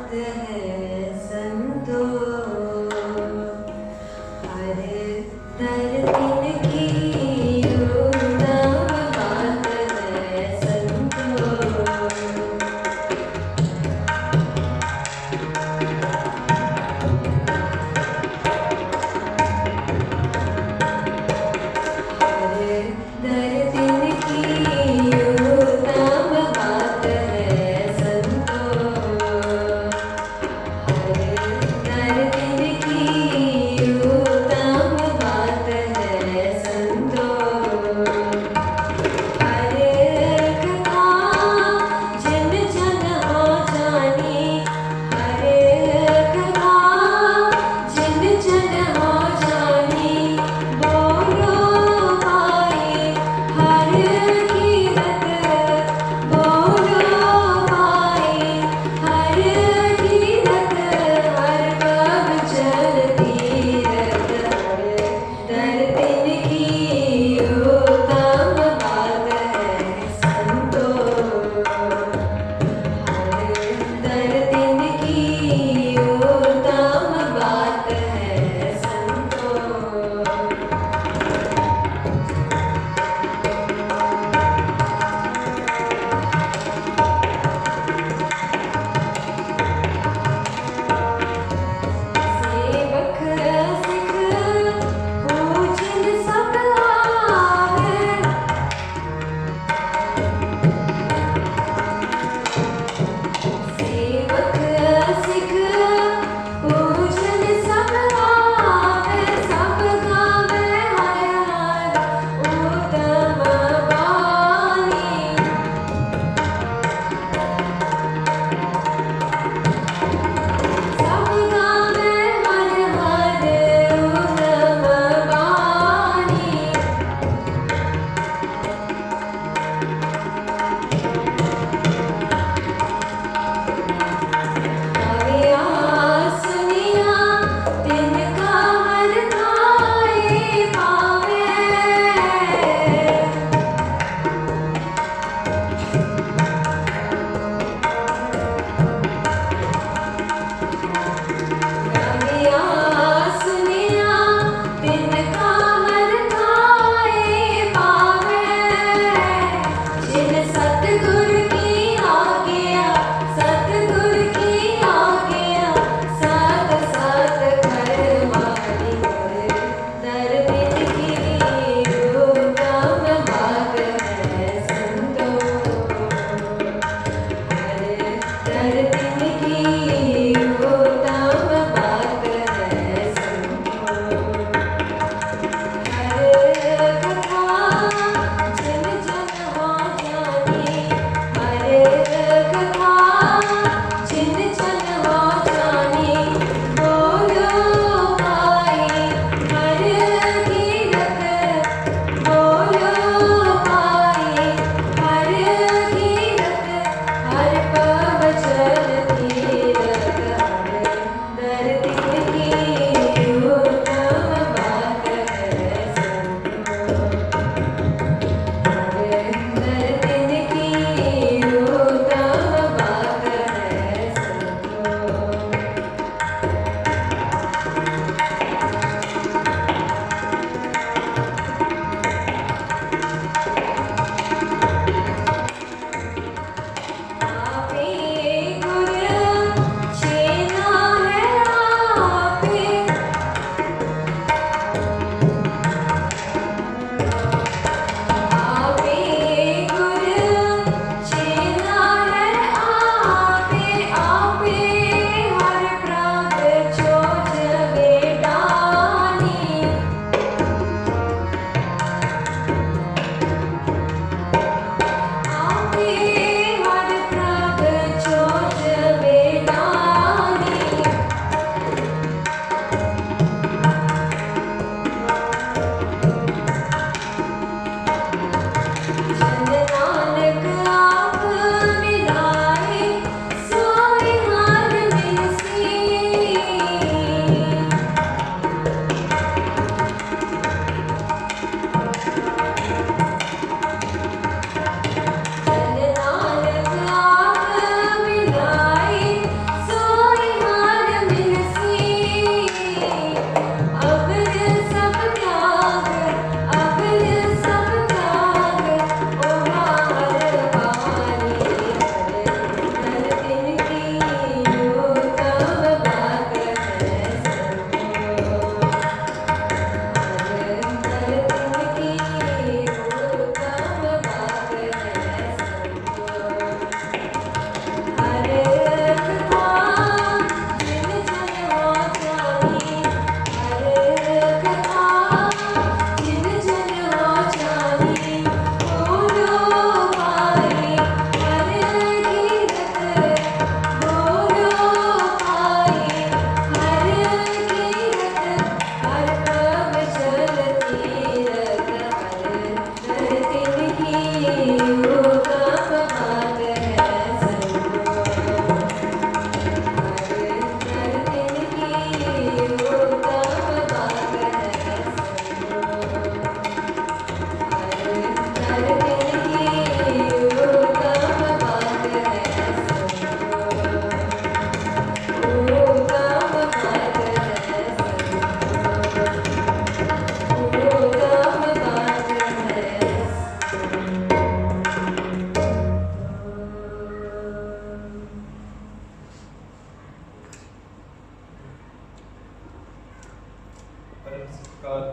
बात है संतो, हर दर दिन की नाम बात है संतो। दर दिन की नाम बात है संतो,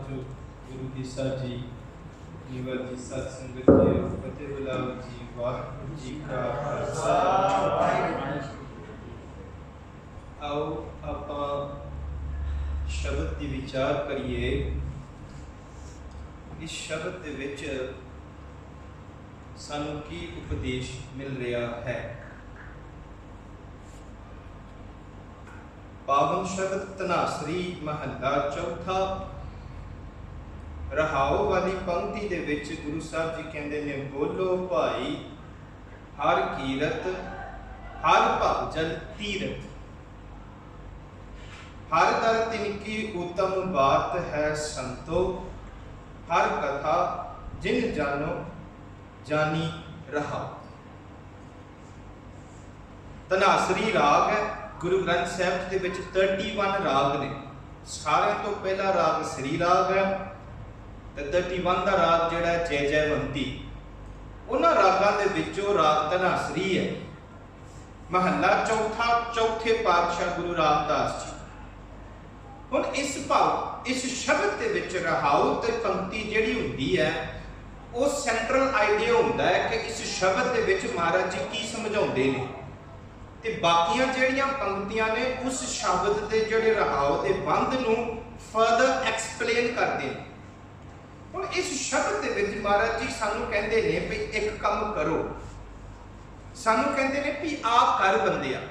जो गुरु की साजी निवर जी सत्संगत जी फतेह बुलाओ जी वाहिगुरू जी का खालसा। आओ ਆਪਾਂ ਸ਼ਬਦ ਦੀ ਵਿਚਾਰ ਕਰੀਏ। ਇਸ ਸ਼ਬਦ ਦੇ ਵਿੱਚ ਸਾਨੂੰ ਕੀ ਉਪਦੇਸ਼ ਮਿਲ ਰਿਹਾ ਹੈ। पावन शब्द धनासरी महला चौथा रहाओ वाली पंक्ति दे विच गुरु साहब जी कहते ने बोलो भाई हर कीरत हर भजन तीरथ हर दर तिनकी उत्तम बात है संतो हर कथा जिन जानो जानी रहा। धनासरी राग है गुरु ग्रंथ साहिब जी दे विच 31 राग ने। सारे तो पहला राग श्री राग है ते 31 का राग जिहड़ा जय जयवंती। उन्हां रागां दे विचों राग धनासरी है। महला चौथा चौथे पातशाह गुरु रामदास जी। हुण इस शब्द दे विच रहाऊ ते पंक्ति जिहड़ी हुंदी है वो सेंट्रल आइडिया हुंदा है कि इस शब्द दे विच महाराज जी की समझाउंदे ने ते बाकियां जिहड़ियां पंक्तियां ने उस शब्द दे जिहड़े रहाओ दे बंध नूं फर्दर एक्सप्लेन करदे ने। हुण इस शब्द दे विच महाराज जी सानूं कहंदे ने भी एक काम करो। सानूं कहंदे ने भी आ कर बंदिया।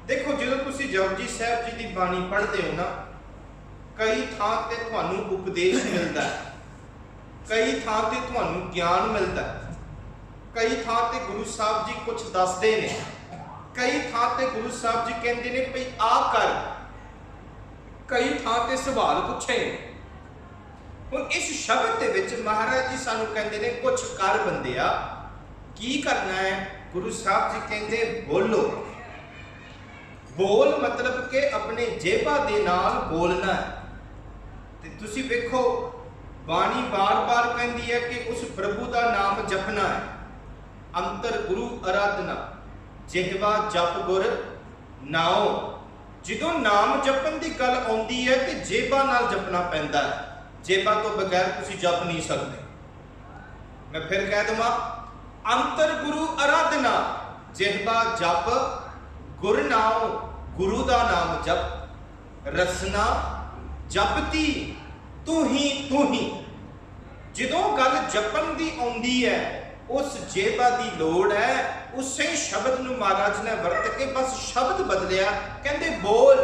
देखो जदों तुसीं जपजी साहिब जी दी बाणी पढ़दे हो ना कई थां ते तुहानूं उपदेश मिलदा है, कई थां ते तुहानूं ज्ञान मिलदा है, कई थां ते गुरु साहब जी कुछ दसदे ने, कई थां ते गुरु साहब जी कहते हैं भई आ कर, कई थां ते सवाल पूछे। हुण इस शब्द दे विच महाराज जी सानू कहते हैं कुछ कर बंदिया की करना है। गुरु साहब जी कहते बोलो। बोल मतलब कि अपने जेबा दे नाल बोलना है। ते तुसी वेखो बाणी बार बार कहती है कि उस प्रभु का नाम जपना है। अंतर गुरु आराधना जिहवा जप गुर नाओ। जो नाम जपन की गल आती है कि जेबा नाल जपना पैंदा है। जेबा तो बगैर तुसी जप नहीं सकते। मैं फिर कह दूँ अंतर गुरु आराधना जिहवा जप गुर नाओ। गुरु का नाम जप रसना जपती तू ही जो गल जपन की आती है उस जेबा की लोड़ है। उसे शब्द नूं महाराज ने वरत के बस शब्द बदलिया कहते बोल।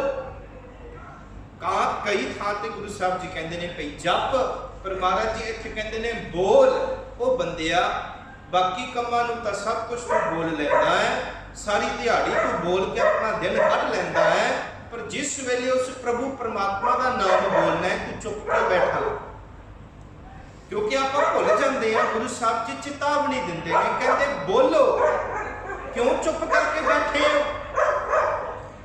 कई थां ते गुरु साहब जी कहते हैं भई जप पर महाराज जी इत्थे कहते हैं बोल। वो बंदिया बाकी कमां नूं तां सब कुछ तू बोल लैंदा है, सारी दिहाड़ी तू बोल के अपना दिन कढ लैंदा है, पर जिस वेले उस प्रभु परमात्मा का नाम बोलना है तू चुप के बैठा। क्योंकि आप भुल जाते हैं गुरु साहब जी चेतावनी देंगे हैं कहते बोलो। क्यों चुप करके बैठे हो।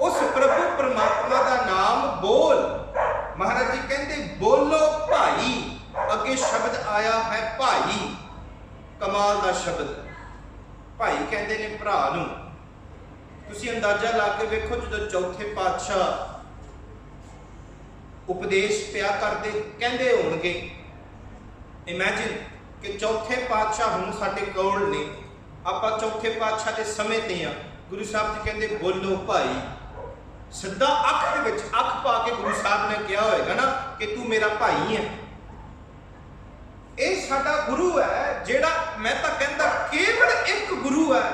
उस प्रभु परमात्मा का नाम बोल। महाराज जी कहते बोलो भाई। अगे शब्द आया है भाई। कमाल का शब्द। भाई कहते ने भरा नूं। तुसीं अंदाजा ला के वेखो जो चौथे पातशाह उपदेश पिया करते कहते होणगे। इमैजिन कि चौथे पातशाह हुण साडे कोल ने, आपां चौथे पातशाह के समय ते हां। गुरु साहब जी कहते बोलो भाई। सीधा अख दे विच अख पा के गुरु साहब ने कहा होएगा ना कि तू मेरा भाई है। ये साडा गुरु है जिहड़ा मैं तां कहंदा केवल एक गुरु है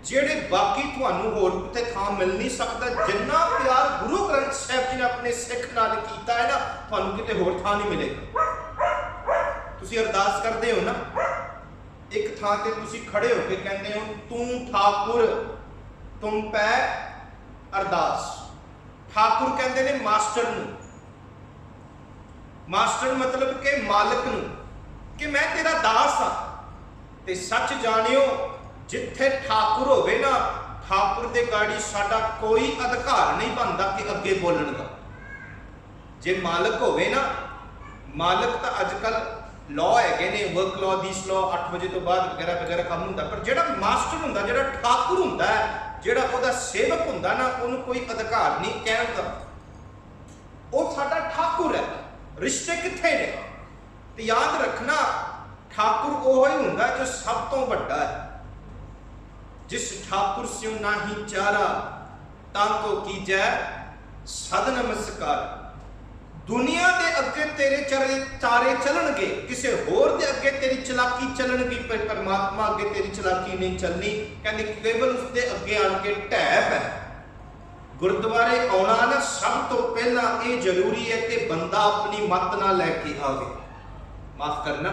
जिहड़े बाकी तुहानूं होर किते थां मिल नहीं सकदा। जिन्ना प्यार गुरु ग्रंथ साहिब जी ने अपने सिख नाल कीता है ना तुहानूं किते होर थां नहीं मिलेगा। तुसी अरदास करते हो ना एक थां ते तुसी खड़े होके कहते हो तू ठाकुर तुम पै अरदास। ठाकुर कहते ने मास्टर नूं। मास्टर मतलब के मालिक नूं कि मैं तेरा दास हाँ। ते सच जानियो जिथे ठाकुर होवे ना ठाकुर दे गाड़ी साडा कोई अधिकार नहीं बनता कि अगे बोलण दा। जे मालिक होवे ना मालिक तो अजकल लॉ है ने वर्क लॉ 20 लॉ 8 बजे तो बाद वगैरह वगैरह काम होंदा। पर जिहड़ा मास्टर होंदा जिहड़ा ठाकुर होंदा है जिहड़ा ओहदा सेवक होंदा ना उन्होंने कोई अधिकार नहीं कहण दा। वो साडा ठाकुर है। रिश्ते किथे ने? ते याद रखना ठाकुर वो ही हुंदा जो सब तो बड़ा है। जिस ठाकुर स्यों नाही चारा ताको कीजै सद नमस्कार। दुनिया दे अगे तेरे चारे चलणगे, किसी होर दे अगे तेरी चलाकी चलणगी, पर परमात्मा अगे तेरी चलाकी नहीं चलनी। कहंदे केवल उसदे अगे आण के ढैप है। गुरुद्वारे आना ना सब तो पहला ये जरूरी है कि बंदा अपनी मत ना लैके आवे। माफ करना,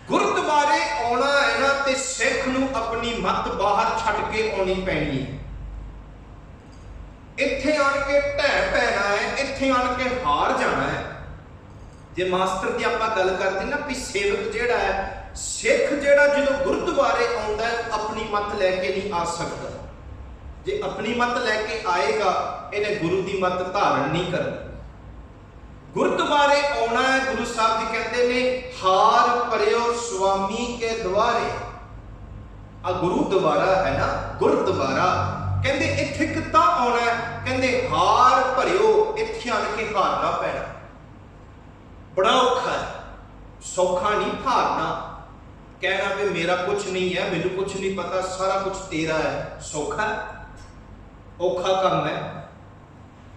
गुरुद्वारे आना है ना ते सिख नूं अपनी मत बाहर छड्ड के आनी पैनी है। इत्थे आण के ढह पैना है, इत्थे आण के हार जाना है। जे मास्टर की आपां गल करदे ना भी सेवक जिहड़ा है, सिख जिहड़ा जदों गुरुद्वारे आउंदा है अपनी मत लैके नहीं आ सकदा। जे अपनी मत लैके आएगा इन्हें गुरु की मत धारण नहीं करनी। गुरुद्वारे आना है, गुरु साहब जी कहते ने हार परियो स्वामी के द्वारे। आ गुरुद्वारा है ना, गुरुद्वारा कहते इत्थे कित्ता आना है, कहते हार भरियो, इत्थे आन के हारना पैना। बड़ा औखा है, सौखा नहीं हारना। कहना भी मेरा कुछ नहीं है, मैनू कुछ नहीं पता, सारा कुछ तेरा है, सौखा है? औखा काम है।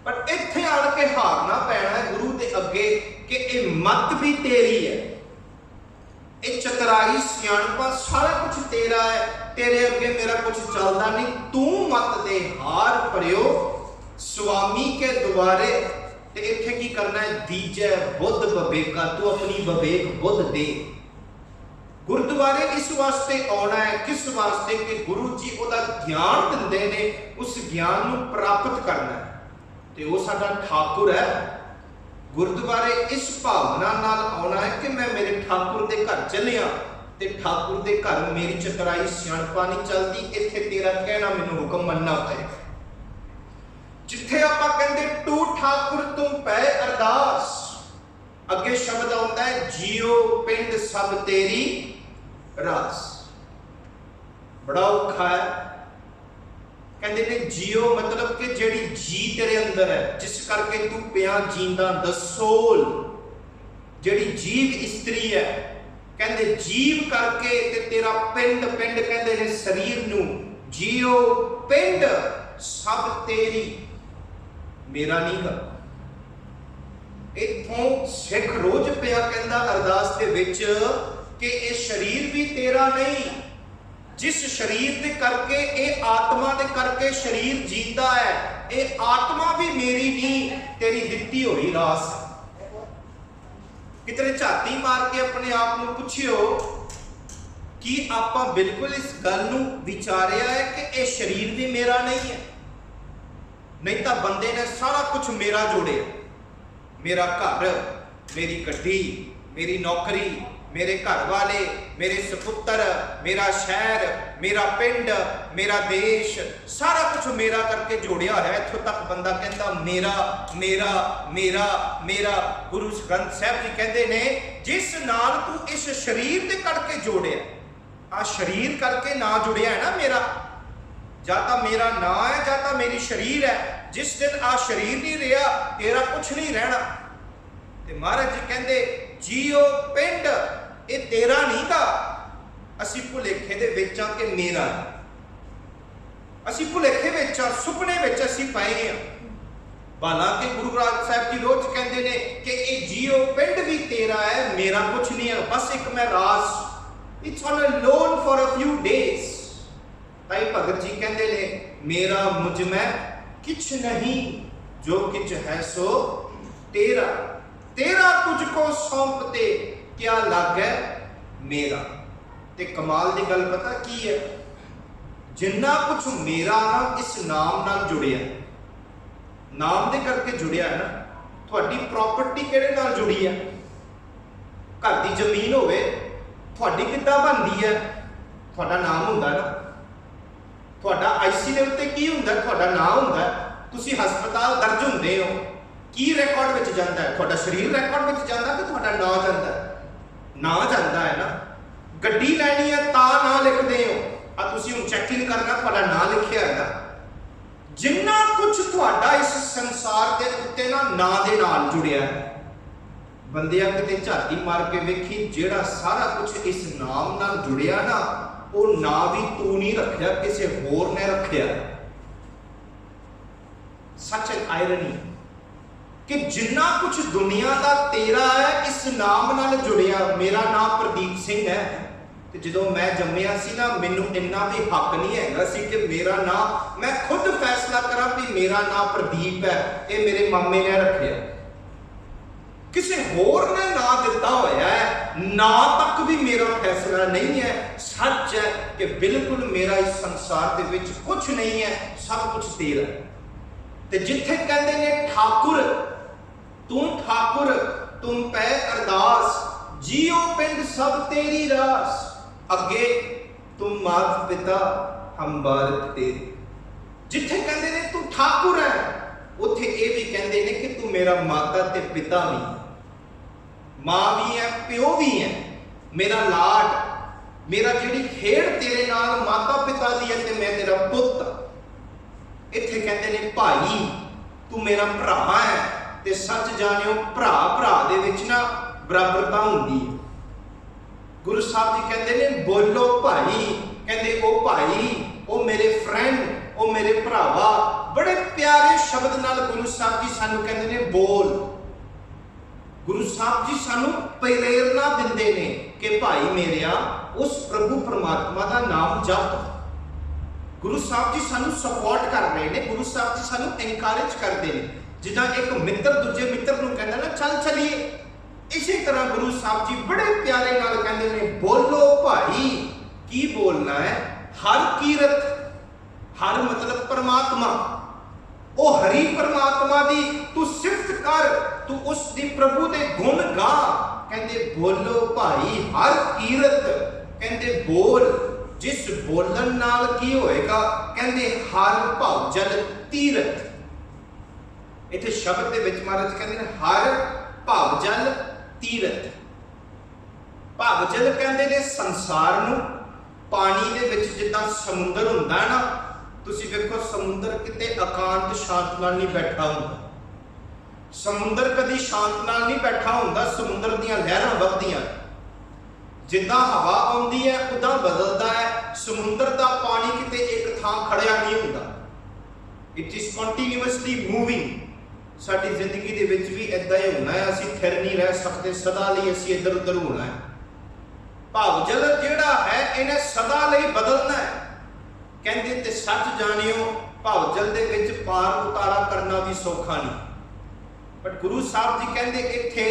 पर इत्थे आन के हारना पैना है गुरु के अगे कि ये मत भी तेरी है, ये चतराई सियाणपा सारा कुछ तेरा है, तेरे अगे मेरा कुछ चलता नहीं। तू मत दे हार परियो स्वामी के द्वारे। ते इत्थे की करना है, दीजै बुद्ध बवेका, तू अपनी बवेक बुद्ध दे। गुरुद्वारे इस वास्ते आना है, किस वास्ते कि गुरु जी ओदा ज्ञान दिंदे ने, उस ज्ञान नूं प्राप्त करना है। ते वो साडा ठाकुर है। गुरुद्वारे इस भावना नाल आना है कि मैं मेरे ठाकुर दे घर चलिया ते ठाकुर दे घर मेरी चतराई सियाणपा नहीं चलती, इत्थे तेरा कहना मैनूं हुक्म मनना पएगा। जिथे आपां कहंदे टू ठाकुर तू पै अरदास, अगे शब्द आउंदा है जियो पिंड सब तेरी रास। बड़ा औखा है। कहते ने जियो मतलब कि जेड़ी जी तेरे अंदर है, जिस करके तू पिया जींदा, द सोल, जेड़ी जीव स्त्री है, कहते जीव करके ते तेरा पिंड, पिंड कहते ने शरीर नू, जियो पिंड सब तेरी, मेरा नहीं कर। इत्थों सिख रोज पिया कहंदा अरदास दे विच कि ये शरीर भी तेरा नहीं, जिस शरीर दे करके ये आत्मा दे करके शरीर जीता है, ये आत्मा भी मेरी नहीं, तेरी दित्ती हुई रास। कितने झाती मार के अपने आप को पूछियो कि आप बिल्कुल इस गल नूं विचारिया है कि ये शरीर भी मेरा नहीं है? नहीं तो बंदे ने सारा कुछ मेरा जोड़े, मेरा घर, मेरी गड्डी, मेरी नौकरी, मेरे घर वाले, मेरे सपुत्र, मेरा शहर, मेरा पिंड, मेरा देश, सारा कुछ मेरा करके जोड़िया है। इत्थों तक बंदा कहता मेरा मेरा मेरा मेरा। गुरु ग्रंथ साहब जी कहते ने जिस नाल तू इस शरीर दे करके जोड़िया, आ शरीर करके ना जुड़िया है ना मेरा, जाता मेरा ना है जाता मेरी शरीर है। जिस दिन आ शरीर नहीं रहा तेरा कुछ नहीं रहना। ते महाराज जी कहते जियो पिंड ये तेरा नहीं गा, असी भुलेखे दे विच आ के मेरा, असी भुलेखे विच आ, सुपने विच असी पए आ। हालांकि गुरु ग्रंथ साहब जी रोज कहते ने कि ये जियो पिंड भी तेरा है, मेरा कुछ नहीं है, बस एक मैं रास, it's on a loan for a few days. ताई भगत जी कहते ने मेरा मुझ में किछ नहीं, जो किछ है सो तेरा, तेरा तुझको सौंपते क्या लागे मेरा। ते कमाल दी गल पता की है, जिन्ना कुछ मेरा ना इस नाम नाल जुड़िया, नाम दे करके जुड़िया है ना। थोड़ी प्रॉपर्टी किहड़े नाल जुड़ी है? घर दी जमीन होवे, थोड़ी किद्दां बनदी है? थोड़ा नाम हुंदा ना। थोड़ा आईसी दे उत्ते की हुंदा? थोड़ा नाम हुंदा। तुसी हस्पताल दर्ज हुंदे हो, की रिकॉर्ड विच जांदा है? थोड़ा शरीर रिकॉर्ड विच जांदा कि थोड़ा नाम जांदा है? ना जाता है ना। गड्डी लैनी है ता ना लिखते हो, आ तुसी हुण चेक इन करना थोड़ा ना लिखिया है ना। जिन्ना कुछ थोड़ा इस संसार के उत्ते ना दे नाल जुड़िया है, ਬੰਦਿਆਂ ਕਿਤੇ ਝਾਤੀ ਮਾਰ ਕੇ ਵੇਖੀ, ਜਿਹੜਾ ਸਾਰਾ ਕੁਝ ਇਸ ਨਾਮ ਨਾਲ ਜੁੜਿਆ ਨਾ, ਉਹ ਨਾ ਵੀ ਤੂੰ ਨਹੀਂ ਰੱਖਿਆ, ਕਿਸੇ ਹੋਰ ਨੇ ਰੱਖਿਆ। ਸੱਚ ਐਨ ਆਇਰਨੀ ਕਿ ਜਿੰਨਾ ਕੁਝ ਦੁਨੀਆ ਦਾ ਤੇਰਾ ਹੈ, ਇਸ ਨਾਮ ਨਾਲ ਜੁੜਿਆ। ਮੇਰਾ ਨਾਮ ਪ੍ਰਦੀਪ ਸਿੰਘ ਹੈ, ਤੇ ਜਦੋਂ ਮੈਂ ਜੰਮਿਆ ਸੀ ਨਾ, ਮੈਨੂੰ ਇੰਨਾ ਵੀ ਹੱਕ ਨਹੀਂ ਹੈਗਾ ਸੀ ਕਿ ਮੇਰਾ ਨਾਮ ਮੈਂ ਖੁਦ ਫੈਸਲਾ ਕਰਾਂ ਵੀ ਮੇਰਾ ਨਾਮ ਪ੍ਰਦੀਪ ਹੈ, ਇਹ ਮੇਰੇ ਮਾਮੇ ਨੇ ਰੱਖਿਆ। ਕਿਸੇ ਹੋਰ ਨੇ ਨਾਂ ਦਿੱਤਾ ਹੋਇਆ ਹੈ, ਨਾਂ ਤੱਕ ਵੀ ਮੇਰਾ ਫੈਸਲਾ ਨਹੀਂ ਹੈ। ਸੱਚ ਹੈ ਕਿ ਬਿਲਕੁਲ ਮੇਰਾ ਇਸ ਸੰਸਾਰ ਦੇ ਵਿੱਚ ਕੁਝ ਨਹੀਂ ਹੈ, ਸਭ ਕੁਝ ਤੇਰਾ। ਤੇ ਜਿੱਥੇ ਕਹਿੰਦੇ ਨੇ ਠਾਕੁਰ ਤੁਮ ਪੈ ਅਰਦਾਸ, ਜੀਓ ਪਿੰਡ ਸਭ ਤੇਰੀ ਰਾਸ, ਅੱਗੇ ਤੁਮ ਮਾਤ ਪਿਤਾ ਹਮ ਬਾਰਤ ਤੇਰੇ। ਜਿੱਥੇ ਕਹਿੰਦੇ ਨੇ ਤੂੰ ਠਾਕੁਰ ਹੈ, ਉੱਥੇ ਇਹ ਵੀ ਕਹਿੰਦੇ ਨੇ ਕਿ ਤੂੰ ਮੇਰਾ ਮਾਤਾ ਤੇ ਪਿਤਾ ਵੀ, ਮਾਂ ਵੀ ਹੈ, ਪਿਓ ਵੀ ਹੈ, ਮੇਰਾ ਲਾਡ, ਮੇਰਾ ਜਿਹੜੀ ਖੇਡ ਤੇਰੇ ਨਾਲ ਮਾਤਾ ਪਿਤਾ ਦੀ ਹੈ, ਤੇ ਮੈਂ ਤੇਰਾ ਪੁੱਤ। ਇੱਥੇ ਕਹਿੰਦੇ ਨੇ ਭਾਈ ਤੂੰ ਮੇਰਾ ਭਰਾ ਹੈ, ਤੇ ਸੱਚ ਜਾਣਿਓ ਭਰਾ ਦੇ ਵਿੱਚ ਨਾ ਬਰਾਬਰਤਾ ਹੁੰਦੀ ਹੈ। ਗੁਰੂ ਸਾਹਿਬ ਜੀ ਕਹਿੰਦੇ ਨੇ ਬੋਲੋ ਭਾਈ, ਕਹਿੰਦੇ ਉਹ ਭਾਈ, ਉਹ ਮੇਰੇ ਫਰੈਂਡ, ਉਹ ਮੇਰੇ ਭਰਾਵਾ। ਬੜੇ ਪਿਆਰੇ ਸ਼ਬਦ ਨਾਲ ਗੁਰੂ ਸਾਹਿਬ ਜੀ ਸਾਨੂੰ ਕਹਿੰਦੇ ਨੇ ਬੋਲ। ਗੁਰੂ ਸਾਹਿਬ ਜੀ ਸਾਨੂੰ ਪ੍ਰੇਰਨਾ ਦਿੰਦੇ ਨੇ ਕਿ ਭਾਈ ਮੇਰਿਆ ਉਸ ਪ੍ਰਭੂ ਪਰਮਾਤਮਾ ਦਾ ਨਾਮ ਜਪ। ਗੁਰੂ ਸਾਹਿਬ ਜੀ ਸਾਨੂੰ ਸਪੋਰਟ ਕਰ ਰਹੇ ਨੇ, ਗੁਰੂ ਸਾਹਿਬ ਜੀ ਸਾਨੂੰ ਐਨਕਰੇਜ ਕਰਦੇ ਨੇ। ਜਿੱਦਾਂ ਇੱਕ ਮਿੱਤਰ ਦੂਜੇ ਮਿੱਤਰ ਨੂੰ ਕਹਿੰਦਾ ਨਾ ਚੱਲ ਚਲੀਏ, ਇਸੇ ਤਰ੍ਹਾਂ ਗੁਰੂ ਸਾਹਿਬ ਜੀ ਬੜੇ ਪਿਆਰੇ ਨਾਲ ਕਹਿੰਦੇ ਨੇ ਬੋਲੋ ਭਾਈ। ਕੀ ਬੋਲਣਾ ਹੈ? ਹਰ ਕੀਰਤ, ਹਰ ਮਤਲਬ ਪਰਮਾਤਮਾ, ਉਹ ਹਰੀ ਪਰਮਾਤਮਾ ਦੀ ਤੂੰ ਸਿਫਤ ਕਰ, ਤੂੰ ਉਸ ਦੀ ਪ੍ਰਭੂ ਦੇ ਗੁਣ ਗਾ। ਕਹਿੰਦੇ ਬੋਲੋ ਭਾਈ ਹਰ ਕੀਰਤ, ਕਹਿੰਦੇ ਬੋਲ, ਜਿਸ ਬੋਲਣ ਨਾਲ ਕੀ ਹੋਏਗਾ? ਕਹਿੰਦੇ ਹਰ ਭਵ ਜਲ ਤੀਰਥ। ਇੱਥੇ ਸ਼ਬਦ ਦੇ ਵਿੱਚ ਮਹਾਰਾਜ ਕਹਿੰਦੇ ਨੇ ਹਰ ਭਵ ਜਲ ਤੀਰਥ। ਭਵ ਜਲ ਕਹਿੰਦੇ ਨੇ ਸੰਸਾਰ ਨੂੰ। ਪਾਣੀ ਦੇ ਵਿੱਚ ਜਿੱਦਾਂ ਸਮੁੰਦਰ ਹੁੰਦਾ ਹੈ ਨਾ, ਤੁਸੀਂ ਵੇਖੋ ਸਮੁੰਦਰ ਕਿਤੇ ਇਕਾਂਤ ਸ਼ਾਂਤ ਨਾਲ ਨਹੀਂ ਬੈਠਾ ਹੁੰਦਾ। ਸਮੁੰਦਰ ਕਦੀ ਸ਼ਾਂਤ ਨਾਲ ਨਹੀਂ ਬੈਠਾ ਹੁੰਦਾ। ਸਮੁੰਦਰ ਦੀਆਂ ਲਹਿਰਾਂ ਵਗਦੀਆਂ, ਜਿੱਦਾਂ ਹਵਾ ਆਉਂਦੀ ਹੈ ਉਦਾਂ ਬਦਲਦਾ ਹੈ। ਸਮੁੰਦਰ ਦਾ ਪਾਣੀ ਕਿਤੇ ਇੱਕ ਥਾਂ ਖੜਿਆ ਨਹੀਂ ਹੁੰਦਾ। It is continuously moving. ਸਾਡੀ ਜ਼ਿੰਦਗੀ ਦੇ ਵਿੱਚ ਵੀ ਇਦਾਂ ਹੀ ਹੋਣਾ ਹੈ, ਅਸੀਂ ਥਿਰ ਨਹੀਂ ਰਹਿ ਸਕਦੇ, ਸਦਾ ਲਈ ਅਸੀਂ ਇੱਧਰ ਉੱਧਰ ਹੋਣਾ ਹੈ। ਭਵ ਜਲ ਜਿਹੜਾ ਹੈ ਇਹਨੇ ਸਦਾ ਲਈ ਬਦਲਣਾ ਹੈ। ਕਹਿੰਦੇ ਤੇ ਸੱਚ ਜਾਣਿਓ ਭਵ ਜਲ ਦੇ ਵਿੱਚ ਪਾਰ ਉਤਾਰਾ ਕਰਨਾ ਵੀ ਸੌਖਾ ਨਹੀਂ। ਬਟ ਗੁਰੂ ਸਾਹਿਬ ਜੀ ਕਹਿੰਦੇ ਇੱਥੇ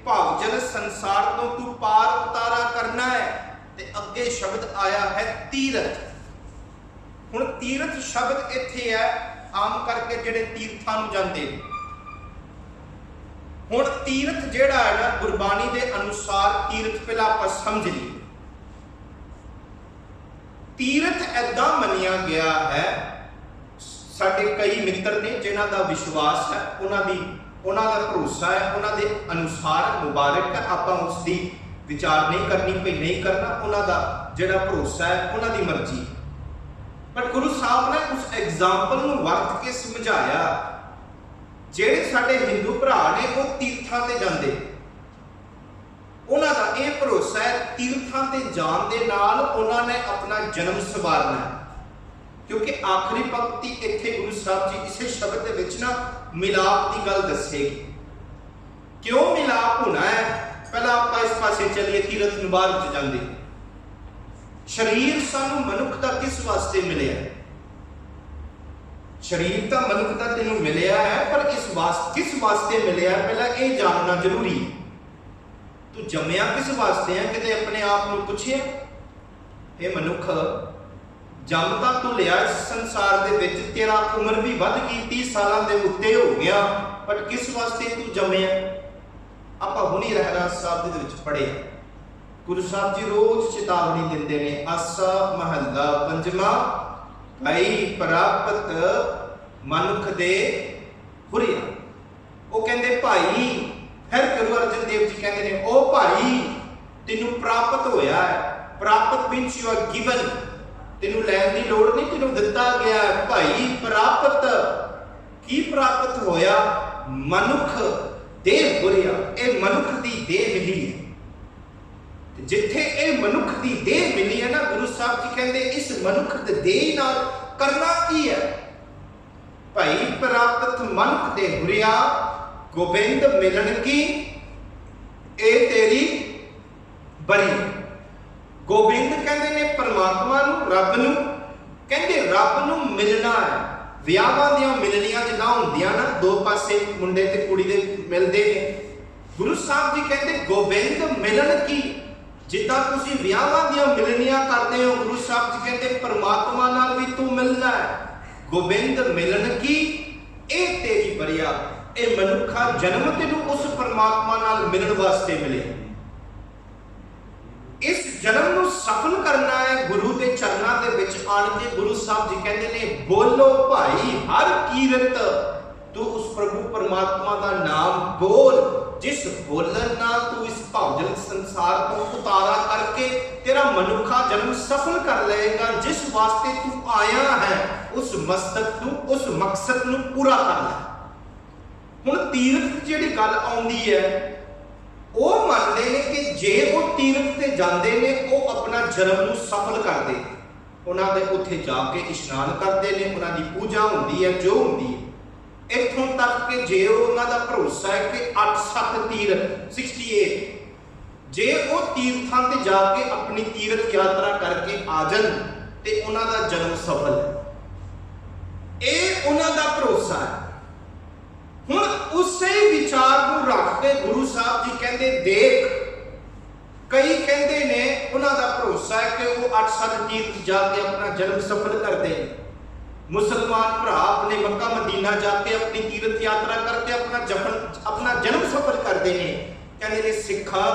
ਭਵ ਜਲ ਸੰਸਾਰ ਤੋਂ ਤੂੰ ਪਾਰ ਉਤਾਰਾ ਕਰਨਾ ਹੈ। ਤੇ ਅੱਗੇ ਸ਼ਬਦ ਆਇਆ ਹੈ ਤੀਰਥ। ਹੁਣ ਤੀਰਥ ਸ਼ਬਦ ਇੱਥੇ ਹੈ ਆਮ ਕਰਕੇ ਜਿਹੜੇ ਤੀਰਥਾਂ ਨੂੰ ਜਾਂਦੇ ਨੇ। ਹੁਣ ਤੀਰਥ ਜਿਹੜਾ ਹੈ ਨਾ, ਗੁਰਬਾਣੀ ਦੇ ਅਨੁਸਾਰ ਤੀਰਥ ਪਹਿਲਾਂ ਆਪਾਂ ਸਮਝ ਲਈਏ। ਤੀਰਥ ਐਦਾਂ ਮੰਨਿਆ ਗਿਆ ਹੈ, ਸਾਡੇ ਕਈ ਮਿੱਤਰ ਨੇ ਜਿਨ੍ਹਾਂ ਦਾ ਵਿਸ਼ਵਾਸ ਹੈ, ਉਹਨਾਂ ਦਾ ਭਰੋਸਾ ਹੈ, ਉਹਨਾਂ ਦੇ ਅਨੁਸਾਰ ਮੁਬਾਰਕ ਹੈ। ਆਪਾਂ ਉਸ ਦੀ ਵਿਚਾਰ ਨਹੀਂ ਕਰਨੀ ਪਈ, ਨਹੀਂ ਕਰਨਾ। ਉਹਨਾਂ ਦਾ ਜਿਹੜਾ ਭਰੋਸਾ ਹੈ, ਉਹਨਾਂ ਦੀ ਮਰਜ਼ੀ। ਪਰ ਗੁਰੂ ਸਾਹਿਬ ਨੇ ਉਸ ਐਗਜ਼ਾਮਪਲ ਨੂੰ ਵਰਤ ਕੇ ਸਮਝਾਇਆ। ਜਿਹੜੇ ਸਾਡੇ ਹਿੰਦੂ ਭਰਾ ਨੇ ਉਹ ਤੀਰਥਾਂ ਤੇ ਜਾਂਦੇ, ਉਹਨਾਂ ਦਾ ਇਹ ਭਰੋਸਾ ਹੈ ਤੀਰਥਾਂ ਤੇ ਜਾਣ ਦੇ ਨਾਲ ਉਹਨਾਂ ਨੇ ਆਪਣਾ ਜਨਮ ਸਵਾਰਨਾ। ਕਿਉਂਕਿ ਆਖਰੀ ਪੰਕਤੀ ਇੱਥੇ ਗੁਰੂ ਸਾਹਿਬ ਜੀ ਇਸੇ ਸ਼ਬਦ ਦੇ ਵਿੱਚ ਨਾ ਮਿਲਾਪ ਦੀ ਗੱਲ ਦੱਸੇਗੀ। ਕਿਉਂ ਮਿਲਾਪ ਹੋਣਾ ਹੈ? ਪਹਿਲਾਂ ਆਪਾਂ ਇਸ ਪਾਸੇ ਚੱਲੀਏ, ਤੀਰਥ ਮੁਬਾਰਕ ਚ ਜਾਂਦੇ। ਸਰੀਰ ਸਾਨੂੰ ਮਨੁੱਖ ਦਾ ਕਿਸ ਵਾਸਤੇ ਮਿਲਿਆ? ਸਰੀਰ ਤਾਂ ਮਨੁੱਖ ਦਾ ਤੈਨੂੰ ਮਿਲਿਆ ਹੈ, ਪਰ ਕਿਸ ਵਾਸਤੇ ਮਿਲਿਆ ਪਹਿਲਾਂ ਇਹ ਜਾਣਨਾ ਜ਼ਰੂਰੀ ਹੈ। ਤੂੰ ਜੰਮਿਆ ਕਿਸ ਵਾਸਤੇ ਹੈ? ਕਿਤੇ ਆਪਣੇ ਆਪ ਨੂੰ ਪੁੱਛਿਆ? ਇਹ ਮਨੁੱਖ ਜੰਮ ਤਾਂ ਤੂੰ ਲਿਆ ਇਸ ਸੰਸਾਰ ਦੇ ਵਿੱਚ, ਤੇਰਾ ਉਮਰ ਵੀ ਵੱਧ ਗਈ, 30 ਸਾਲਾਂ ਦੇ ਉੱਤੇ ਹੋ ਗਿਆ, ਪਰ ਕਿਸ ਵਾਸਤੇ ਤੂੰ ਜੰਮਿਆ? ਆਪਾਂ ਹੁਣੀ ਰਹਿਰਾਸ ਸਾਹਿਬ ਦੇ ਵਿੱਚ ਪੜ੍ਹਿਆ। ਗੁਰੂ ਸਾਹਿਬ ਜੀ ਰੋਜ਼ ਚੇਤਾਵਨੀ ਦਿੰਦੇ ਨੇ। ਆਸਾ ਮਹੱਲਾ ਪੰਜਵਾਂ, ਭਾਈ ਪ੍ਰਾਪਤ ਮਨੁੱਖ ਦੇ ਹੁਰੀਆ। ਉਹ ਕਹਿੰਦੇ ਭਾਈ, ਫਿਰ ਗੁਰੂ ਅਰਜਨ ਦੇਵ ਜੀ ਕਹਿੰਦੇ ਨੇ ਉਹ ਭਾਈ ਤੈਨੂੰ ਪ੍ਰਾਪਤ ਹੋਇਆ ਹੈ। ਪ੍ਰਾਪਤ ਮੀਨਸ ਯੂ ਆਰ ਗਿਵਨ। ਤੈਨੂੰ ਲੈਣ ਦੀ ਲੋੜ ਨਹੀਂ, ਤੈਨੂੰ ਦਿੱਤਾ ਗਿਆ ਹੈ। ਭਾਈ ਪ੍ਰਾਪਤ, ਕੀ ਪ੍ਰਾਪਤ ਹੋਇਆ? ਮਨੁੱਖ देह बुरिया, ये मनुख की देह मिली है। जिथे ये मनुख की देह मिली है ना, गुरु साहब जी कहते इस मनुख की देह नाल करना की है। भाई प्राप्त मनुख दे बुरिया, गोबिंद मिलन की ए तेरी बरी। गोबिंद कहते ने परमात्मा नू, रब नू, कहते रब नू मिलना है। विआहां दियां मिलनियां जिदा हुंदियां ना, दो पासे मुंडे ते कुड़ी दे मिलदे ने, गुरु साहब जी कहते गोबिंद मिलन की, जिदा तुसीं विआहां दियां मिलनियां करदे हो, गुरु साहब जी कहते परमात्मा नाल भी तू मिलना है। गोबिंद मिलन की ए तेरी बरिया, ए मनुखा जन्म तेनू उस परमात्मा नाल मिलन वास्ते मिले। इस जन्म नू सफल करना है गुरु के चरणों के विच आण के। गुरु साहब जी कहते ने बोलो भाई हर कीरत, तू उस प्रभु परमात्मा का नाम बोल, जिस बोलन नाल तू इस भावजल संसार को उतारा करके तेरा मनुखा जन्म सफल कर लेगा। जिस वास्ते तू आया है उस मस्तक नू, उस मकसद नू पूरा कर ले। हुण तीरथ जिहड़ी गल आउंदी है, वो मानते हैं कि जे वो तीरथ से जाते हैं वो अपना जन्म नू सफल करते, उन्होंने उत्थे जाके इशनान करते हैं, उन्होंने पूजा होती है जो होती है। इत्थों तक कि जे उन्होंने भरोसा है कि 8-7 तीरथ 68, जे वो तीर्थां ते जाके अपनी तीरथ यात्रा करके आ जान ते उन्होंने जन्म सफल है। ये उन्होंने भरोसा है। हुण उसे विचार को रख के गुरु साहब जी कहते देख, कई कहते ने उन्होंने भरोसा है कि वो 8-7 तीर्थ जाके अपना जन्म सफल करते हैं। मुसलमान भरा अपने मक्का मदीना जाके अपनी तीर्थ यात्रा करके अपना जन्म सफल करते हैं। कहते ने सिखा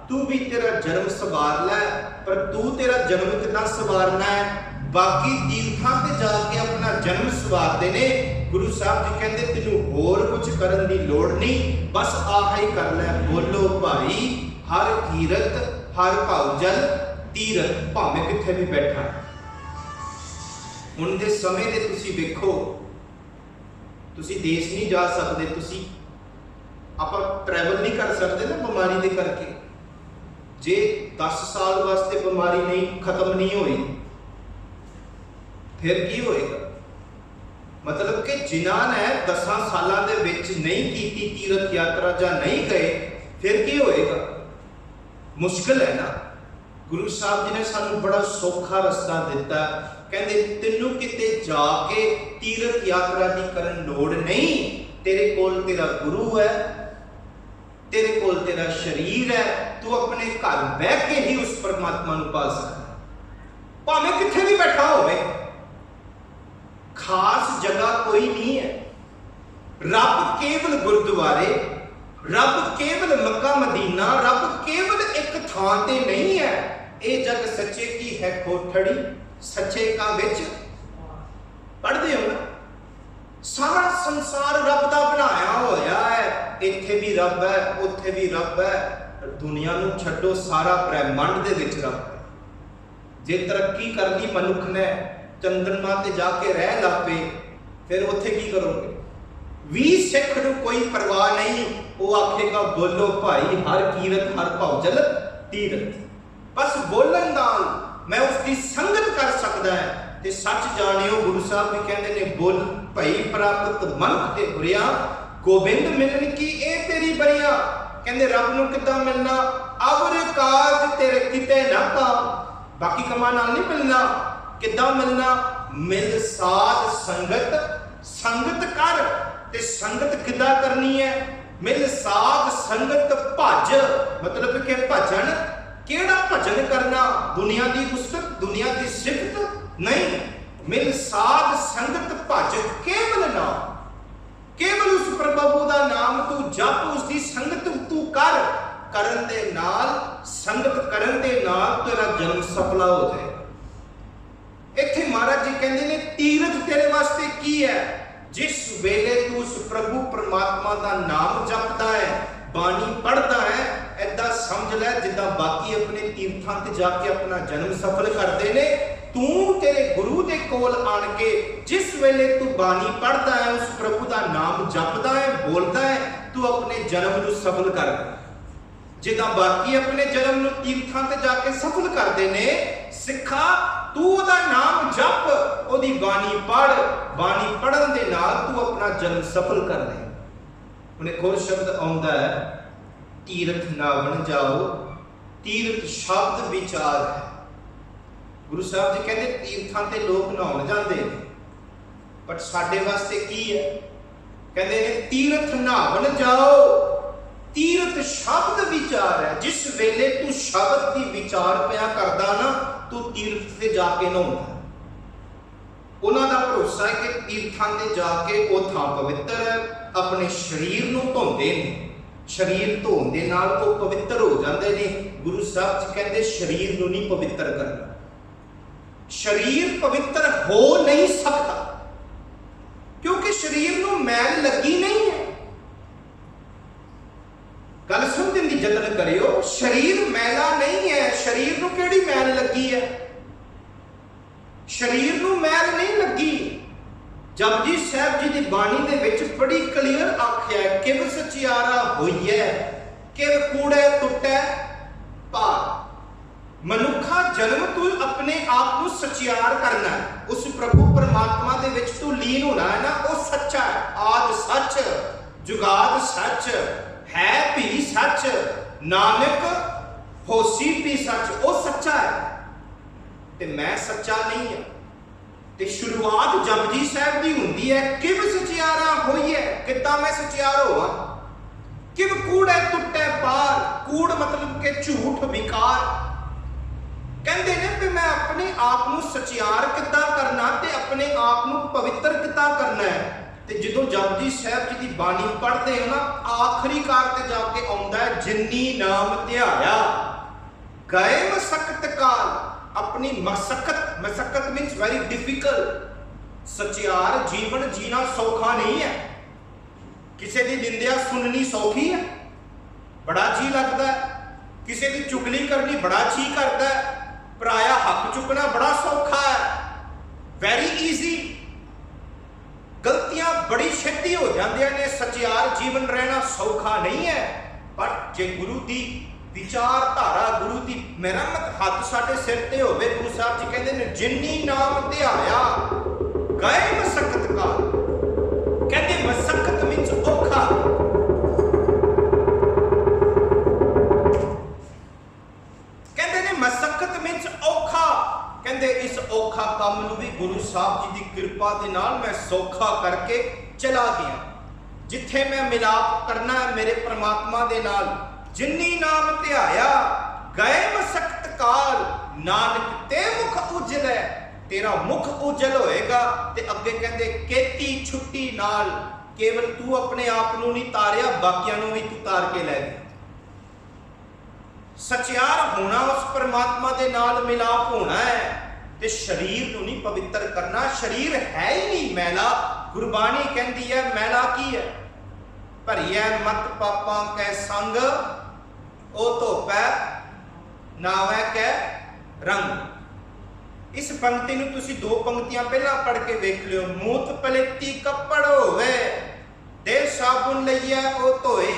तू भी तेरा जन्म सवार लै, पर तू तेरा जन्म कितना सवारना है, बाकी तीर्थां ते जाके अपना जन्म सवारते ने। गुरु साहब जी कहते तेनू होर कुछ करन दी लोड़ नहीं, बस आह ही कर लै। बोलो भाई हर कीरत, हर भावजल तीरथ, भावें किथे भी बैठा। हुण दे समय दे तुसी वेखो, तुसी देश नहीं जा सकते, तुसी आपां ट्रैवल नहीं कर सकते ना बीमारी दे करके। जे 10 साल वास्ते बीमारी नहीं खत्म नहीं हुई फिर की होएगा? मतलब कि जिन्हां ने 10 सालों के विच नहीं की तीर्थ यात्रा जा नहीं गए, फिर की होएगा? मुश्किल है ना। गुरु साहब जी ने सानू बड़ा सौखा रास्ता दिता, कहते तेनू किते जाके तीर्थ यात्रा की करन लोड़ नहीं। तेरे कोल तेरा गुरु है, तेरे कोल तेरा शरीर है, तू अपने घर बह के ही उस परमात्मा नू पा सकता, भावें किथे भी बैठा होवे। खास जगह कोई नहीं है। रब केवल गुरुद्वारे, रब केवल मक्का मदीना, रब केवल एक थां ते नहीं है। ये जग सच्चे की है कोठड़ी, सच्चे का विच पढ़ते हो ना। सारा संसार रब दा बनाया होया है, इत्थे भी रब है, उत्थे भी रब है। दुनिया नू छड्डो, सारा ब्रह्मांड दे विच रब है। जे तरक्की कर ली मनुख ने, चंद्रमा ते जाके रह लापे, फिर उत्थे की करोगे? 20 सिख नू कोई परवाह नहीं, वो आखेगा बोलो भाई हर कीरत, हर भावजल तीरथ। बस बोलन नाल मैं उसकी संगत कर सकदा है। ते सच जानियो, गुरु साहब भी कहते ने बोल भाई प्राप्त मनुख ते बुरिया, गोबिंद मिलन की ए तेरी बरिया। कहते रब नू किद्दां मिलना? अवर काज तेरे किते ना पा, बाकी कमा नाल नहीं मिलना। किद्दां मिलना? मिल साध संगत, संगत कर। ते संगत किद्दां करनी है? मिल साध संगत भज, मतलब कि भजन। केड़ा भजन करना? दुनिया की उस्तत, दुनिया की सिफत नहीं। मिल साध संगत भज केवल नाम, केवल उस प्रभु का नाम तू जप, उसकी संगत तू कर। करन दे नाल, संगत करन दे नाल तेरा जन्म सफला हो जाए। इत्थे महाराज जी कहते ने तीरथ तेरे वास्ते की है? जिस वेले तू उस प्रभु परमात्मा का नाम जपदा है, बाणी पढ़ता है, ऐदा समझ लै जिदा बाकी अपने तीर्थां ते जाके अपना जन्म सफल करते ने। तू तेरे गुरु दे कोल आन के जिस वेले तू बाणी पढ़ता है, उस प्रभु का नाम जपदा है, बोलता है, तू अपने जन्म नूं सफल कर दे। जिदा बाकी अपने जन्म नूं तीर्थां ते जाके सफल करते ने, सिखा तू ओदा नाम जप, ओदी बाणी पढ़, बाणी पढ़न दे नाल तू अपना जन्म सफल कर ले। हुण एक होर शब्द आउंदा है, तीर्थ नावन जाओ, तीर्थ शब्द विचार है। गुरु साहब जी कहते तीर्थां ते लोग नहाउण जांदे ने, पर साडे वास्ते की है? कहते ने तीर्थ नहावन जाओ, तीर्थ शब्द विचार है। जिस वेले तू शब्द की विचार पिया करदा ना, तू तीर्थ से जाके नहाउंदा। उन्हां दा भरोसा है कि तीर्थां ते जाके वो थां पवित्र है, अपने शरीर नूं धोंदे ने, शरीर धोण दे नाल वो पवित्र हो जाते ने। गुरु साहब जी कहते शरीर नूं नहीं पवित्र करना, शरीर पवित्र हो नहीं सकता, क्योंकि शरीर नूं मैल लगी नहीं है। गल समझण दी जतन करियो, शरीर मैला नहीं है। शरीर नूं किहड़ी मैल लगी है? शरीर नूं मैल नहीं लगी। जपजी साहब जी की बाणी दे विच बड़ी क्लीयर आख्या है, किव सचियारा होइए, किव कूड़े टुटे भार। मनुखा जन्म तू अपने आप को सचियार करना है, उस प्रभु परमात्मा दे विच तू लीन होना है ना, वो सच्चा है। आद सच, जुगाद सच, है भी सच, नानक होसी भी सच, वो सच्चा है ते मैं सच्चा नहीं है। ते शुरुआत जपजी साहब की हुंदी है, किव सचियारा होइए, किद्दां मैं सचियार होवां। किव कूड़े टुटे पार, कूड़ मतलब के झूठ विकार। कहते ने भी मैं अपने आप को सचियार किद्दां करना ते अपने आप को पवित्र किद्दां करना है। ते जदों जपजी साहब जी की बाणी पढ़ते हो ना, आखिरी कार ते जाके आउंदा है, जिन्नी नाम ध्याया गए मसकत काल। अपनी मसकत मीन्स वेरी डिफिकल्ट। सचियार जीवन जीना सौखा नहीं है। किसी की निंदिया सुननी सौखी है, बड़ा जी लगता है। किसी की चुगली करनी बड़ा जी करता है। पराया हक चुकना बड़ा सौखा है, वेरी ईजी। गलतियां बड़ी छेती हो जांदियां ने। सचियार जीवन रहना सौखा नहीं है। पर जे गुरु की विचारधारा, गुरु की मेहरमत हाथ साडे सिर ते होवे, गुरु साहब जी कहते ने जिन्नी नाम ध्याया गए मसकत काल। कहते मसकत मीन्स औखा। कहते ने मसकत मीन्स औखा। कहते इस औखा काम नूं भी गुरु साहब जी की कृपा दे नाल मैं सौखा करके चला गया। जिथे मैं मिलाप करना है मेरे परमात्मा दे नाल, जिन्नी नाम ध्याया गए मसकत काल, नानक ते मुख उजल है, तेरा मुख उजल होएगा। ते अगे कहते केती छुट्टी नाल, केवल तू अपने आप नूं नहीं तारिया, बाकियां नूं भी तू तार के लै गया। सचियार होना उस परमात्मा दे नाल मिलाप होना है, ते शरीर नूं नहीं पवित्र करना। शरीर है ही नहीं मैला। गुरबाणी कहती है मैला की है? भरिया मत पापां कै संग, ओ धोपै नावै कै रंग। इस पंक्ति नूं तुसीं दो पंक्तियां पहला पढ़ के वेख लियो। मूत पलेती कपड़ होवे, दे साबुन लईए ओ धोए।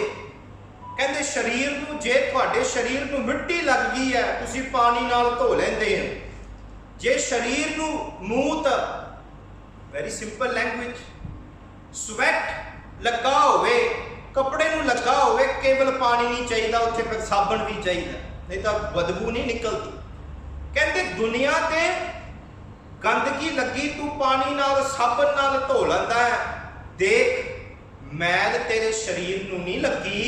कहते शरीर नूं जे तुहाडे शरीर नूं मिट्टी लग गई है, तुसीं पानी नाल धो लैंदे हो। जे शरीर नूं मूत, वेरी सिंपल लैंग्वेज, स्वेट लगा होवे, कपड़े नूं लगा होवे, केवल पानी नहीं चाहिए, उत्थे फिर साबण भी चाहिए, नहीं तो बदबू नहीं निकलती। कहते दुनिया ते गंदगी लगी, तू पानी नाल साबण नाल धो लैंदा है। देख मैल तेरे शरीर नूं नहीं लगी,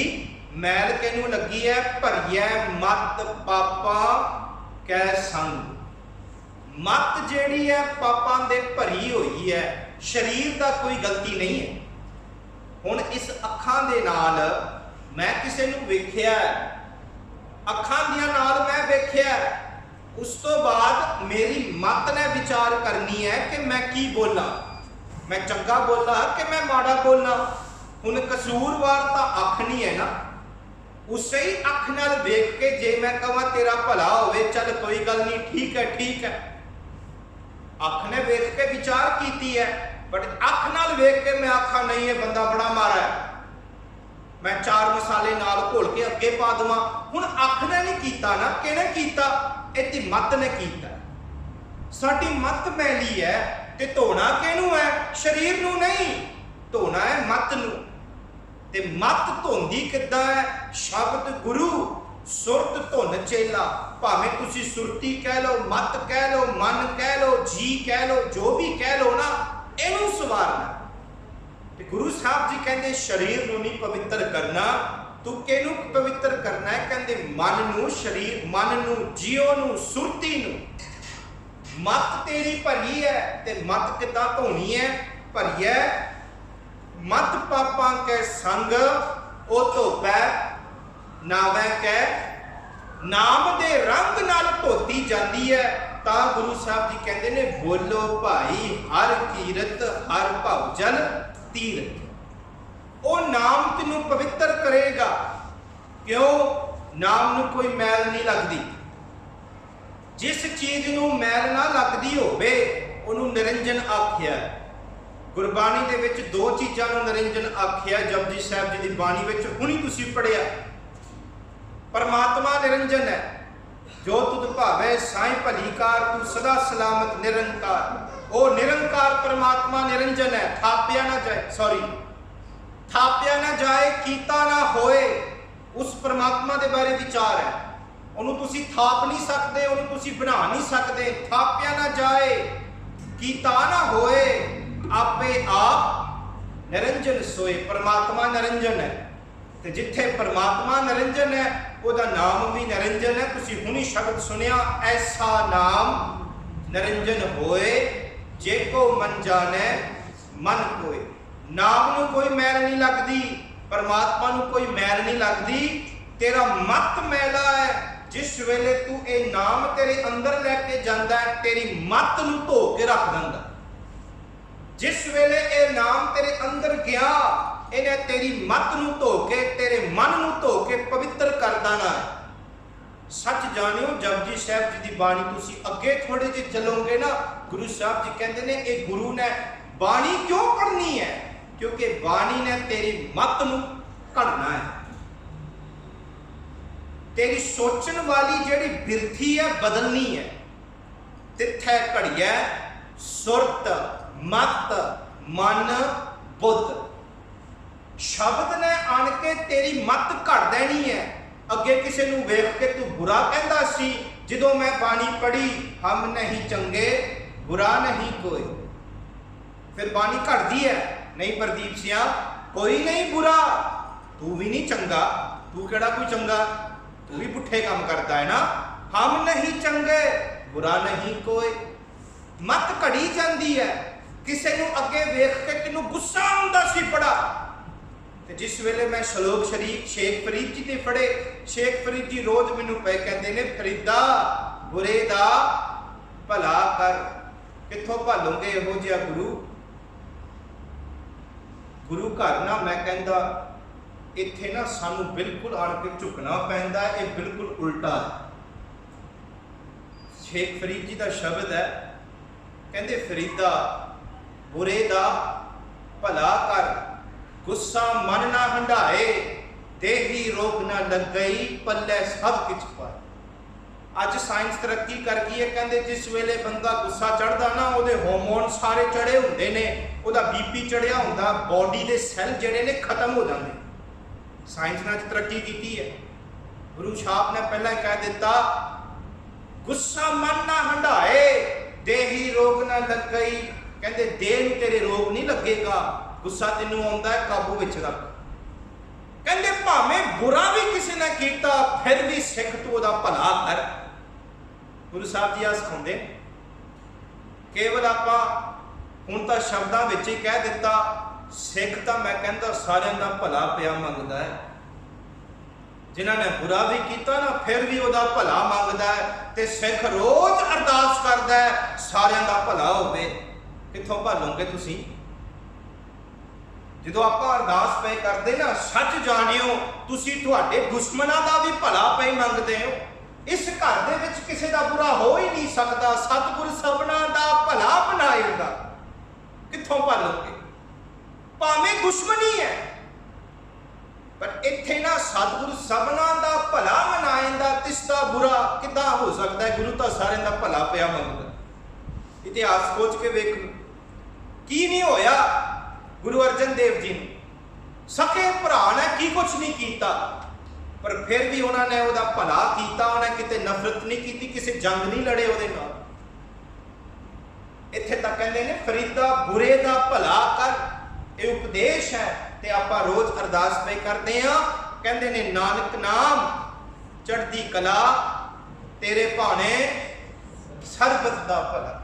मैल किहनूं लगी है? भरिया मत पापा कै संग। मत जिहड़ी है पापां दे भरी हुई है, शरीर दा कोई गलती नहीं है। हुण इस अखां दे नाल मैं किसी नूं वेख्या, अखां दियां नाल मैं वेख्या, उस तो बाद मेरी मत ने विचार करनी है कि मैं की बोला, मैं चंगा बोला कि मैं माड़ा बोला। हुण कसूरवार तां अख नहीं है ना, उसे ही अख नाल वेख के जे मैं कहां तेरा भला होवे, चल कोई गल नहीं, ठीक है ठीक है, अख ने वेख के विचार कीती है। बट अख नाल वेख के मैं आखा नहीं है बंदा बड़ा मारा है, मैं 4 मसाले नाल घोल के अगे पा देवां। हुण अख ने नहीं कीता ना, किहने कीता? इहदी मत ने कीता। साडी मत मैली है ते धोना किहनूं है? शरीर नूं नहीं, धोना है मत नूं। ते मत धोंदी किद्दां है? शब्द गुरु, सुरत धुन चेला। भावें तुसी सुरती कह लो, मत कह लो, मन कह लो, जी कह लो, जो भी कह लो ना, इहनूं सवारना। ते गुरु साहब जी कहते शरीर नूं नहीं पवित्र करना, तू किहनूं पवित्र करना है? कहते मन नूं, शरीर, मन नूं, जियो नूं, सुरती नूं। मत तेरी भरी है ते मत किद्दां धोनी है? भरी है मत पापां के संग ओ धोपै नावै कै, नाम दे रंग नाल धोती जाती है। तां गुरु साहब जी कहते ने बोलो भाई हर कीरत हर भवजल तीरथ। ओ नाम तेनू पवित्र करेगा। क्यों? नाम नू कोई मैल नहीं लगती। जिस चीज नू मैल ना लगती होवे उन्होंने निरंजन आख्या। गुरबाणी दे विच 2 चीज़ां नू निरंजन आख्या। जपजी साहब जी की बाणी विच हुणी तुसीं पढ़िया, परमात्मा निरंजन है। जो तुद भावे साईं भलीकार, तू सदा सलामत निरंकार। ओ निरंकार परमात्मा निरंजन है। थापिया ना जाए, सॉरी, थापिया ना जाए, कीता ना होए। उस परमात्मा के बारे विचार है। उन्होंने तुसी थाप नहीं सकते, उन्होंने तुसी बना नहीं सकते। थापिया ना जाए, कीता ना होए, आपे आप निरंजन सोए। परमात्मा निरंजन है ते जिथे परमात्मा निरंजन है उहदा नाम भी निरंजन है। तुसी हुणी शब्द सुनिया, ऐसा नाम निरंजन होए जे को मन जाने मन कोय। नाम नू कोई मैल नहीं लगती, परमात्मा नू कोई मैल नहीं लगती। तेरा मत मैला है। जिस वेले तू ये नाम तेरे अंदर लैके जाता है, तेरी मत नू धो के रख दिंदा। जिस वेले ये नाम तेरे अंदर गया, इन्हें तेरी मत नू धो के, तेरे मन नू धो के पवित्र कर देना है। सच जानियो जपजी साहब जी की बाणी तुसी अगे थोड़े जे चलोगे ना, गुरु साहब जी कहते हैं ये गुरु ने बाणी क्यों पढ़नी है? क्योंकि बाणी ने तेरी मत नू घड़ना है। तेरी सोचन वाली जेड़ी बिरथी है बदलनी है। तिथे घड़िया सुरत, मत, मन, बुद्ध। शब्द ने आन के तेरी मत घड़ देनी है। अगे किसी नू वेख के तू बुरा कहता सी, जदों मैं बाणी पढ़ी हम नहीं चंगे बुरा नहीं कोई, फिर बाणी घड़ती है। नहीं प्रदीप सिया, कोई नहीं बुरा, तू भी नहीं चंगा। तू केड़ा कोई चंगा? तू भी पुठे काम करता है ना। हम नहीं चंगे बुरा नहीं कोई। मत घड़ी जाती है। किसी नू अगे वेख के तेनू गुस्सा आउंदा सी बड़ा, ते जिस वेले मैं श्लोक शरीफ शेख फरीद जी ने पढ़े, शेख फरीद जी रोज मैनू पे कहते ने, फरीदा बुरे दा भला कर। कित्थों भालोगे इहो जिहा गुरु? गुरु घर ना मैं कहंदा इत्थे ना सानू बिल्कुल आण के झुकना पैंदा है। ये बिल्कुल उल्टा है। शेख फरीद जी का शब्द है, कहते फरीदा बुरे दा भला कर, गुस्सा मन ना हंडाए, देही रोग ना लग गई, पल्ले सब किछ पाए। अज साइंस तरक्की कर गई है। कहते जिस वेले बंदा गुस्सा चढ़ता ना, उहदे हार्मोन सारे चढ़े होंदे ने, उहदा बीपी चढ़िया होंदा, बॉडी दे सैल जिहड़े ने खत्म हो जाते। साइंस ने तरक्की की है। गुरु साहब ने पहला कह दिता, गुस्सा मन ना हंडाए, देही रोग ना लग गई। कहते देह नूं तेरे रोग नहीं लगेगा, गुस्सा तेनू आउंदा है, काबू विच रख। कहते भावें बुरा भी किसी ने कीता, फिर भी सिख तू उहदा भला कर। गुरु साहब जी आ सिखाउंदे। केवल आपां हुण तां शब्दां विच ही कह दिता, सिख तां मैं कहंदा सारिआं दा भला पिया मंगदा है। जिन्हां ने बुरा भी कीता ना, फिर भी उहदा भला मंगदा है। ते सिख रोज अरदास करदा है सारिआं दा भला होवे। कित्थों भालोगे तुसीं? जदों आपां अरदास पे करदे ना, सच जाणिओ तुसीं तुहाडे दुश्मनां दा भी भला पे मंगदे हो। इस घर दे विच किसी दा बुरा हो ही नहीं सकदा। सतगुर सबना दा भला बनाएगा। कित्थों भालोगे? भावें दुश्मनी है, ਪਰ ਇੱਥੇ ਨਾ ਸਤਿਗੁਰੂ ਸਭਨਾਂ ਦਾ ਭਲਾ ਮਨਾਏਂਦਾ ਤਿਸਦਾ ਬੁਰਾ ਕਿੱਦਾਂ ਹੋ ਸਕਦਾ ਹੈ? ਗੁਰੂ ਤਾਂ ਸਾਰਿਆਂ ਦਾ ਭਲਾ ਪਿਆ ਮੰਗਦਾ। ਇਤਿਹਾਸ ਸੋਚ ਕੇ ਵੇਖ ਲਓ, ਕੀ ਨਹੀਂ ਹੋਇਆ ਗੁਰੂ ਅਰਜਨ ਦੇਵ ਜੀ ਨੂੰ। ਸਕੇ ਭਰਾ ਨੇ ਕੀ ਕੁਛ ਨਹੀਂ ਕੀਤਾ, ਪਰ ਫਿਰ ਵੀ ਉਹਨਾਂ ਨੇ ਉਹਦਾ ਭਲਾ ਕੀਤਾ। ਉਹਨੇ ਕਿਤੇ ਨਫ਼ਰਤ ਨਹੀਂ ਕੀਤੀ, ਕਿਸੇ ਜੰਗ ਨਹੀਂ ਲੜੇ ਉਹਦੇ ਨਾਲ। ਇੱਥੇ ਤਾਂ ਕਹਿੰਦੇ ਨੇ ਫਰੀਦਾ ਬੁਰੇ ਦਾ ਭਲਾ ਕਰ, ਇਹ ਉਪਦੇਸ਼ ਹੈ। ਤੇ ਆਪਾਂ ਰੋਜ਼ ਅਰਦਾਸ ਪਈ ਕਰਦੇ ਆ, ਕਹਿੰਦੇ ਨੇ ਨਾਨਕ ਨਾਮ ਚੜ੍ਹਦੀ ਕਲਾ ਤੇਰੇ ਭਾਣੇ ਸਰਬਤ ਦਾ ਭਲਾ।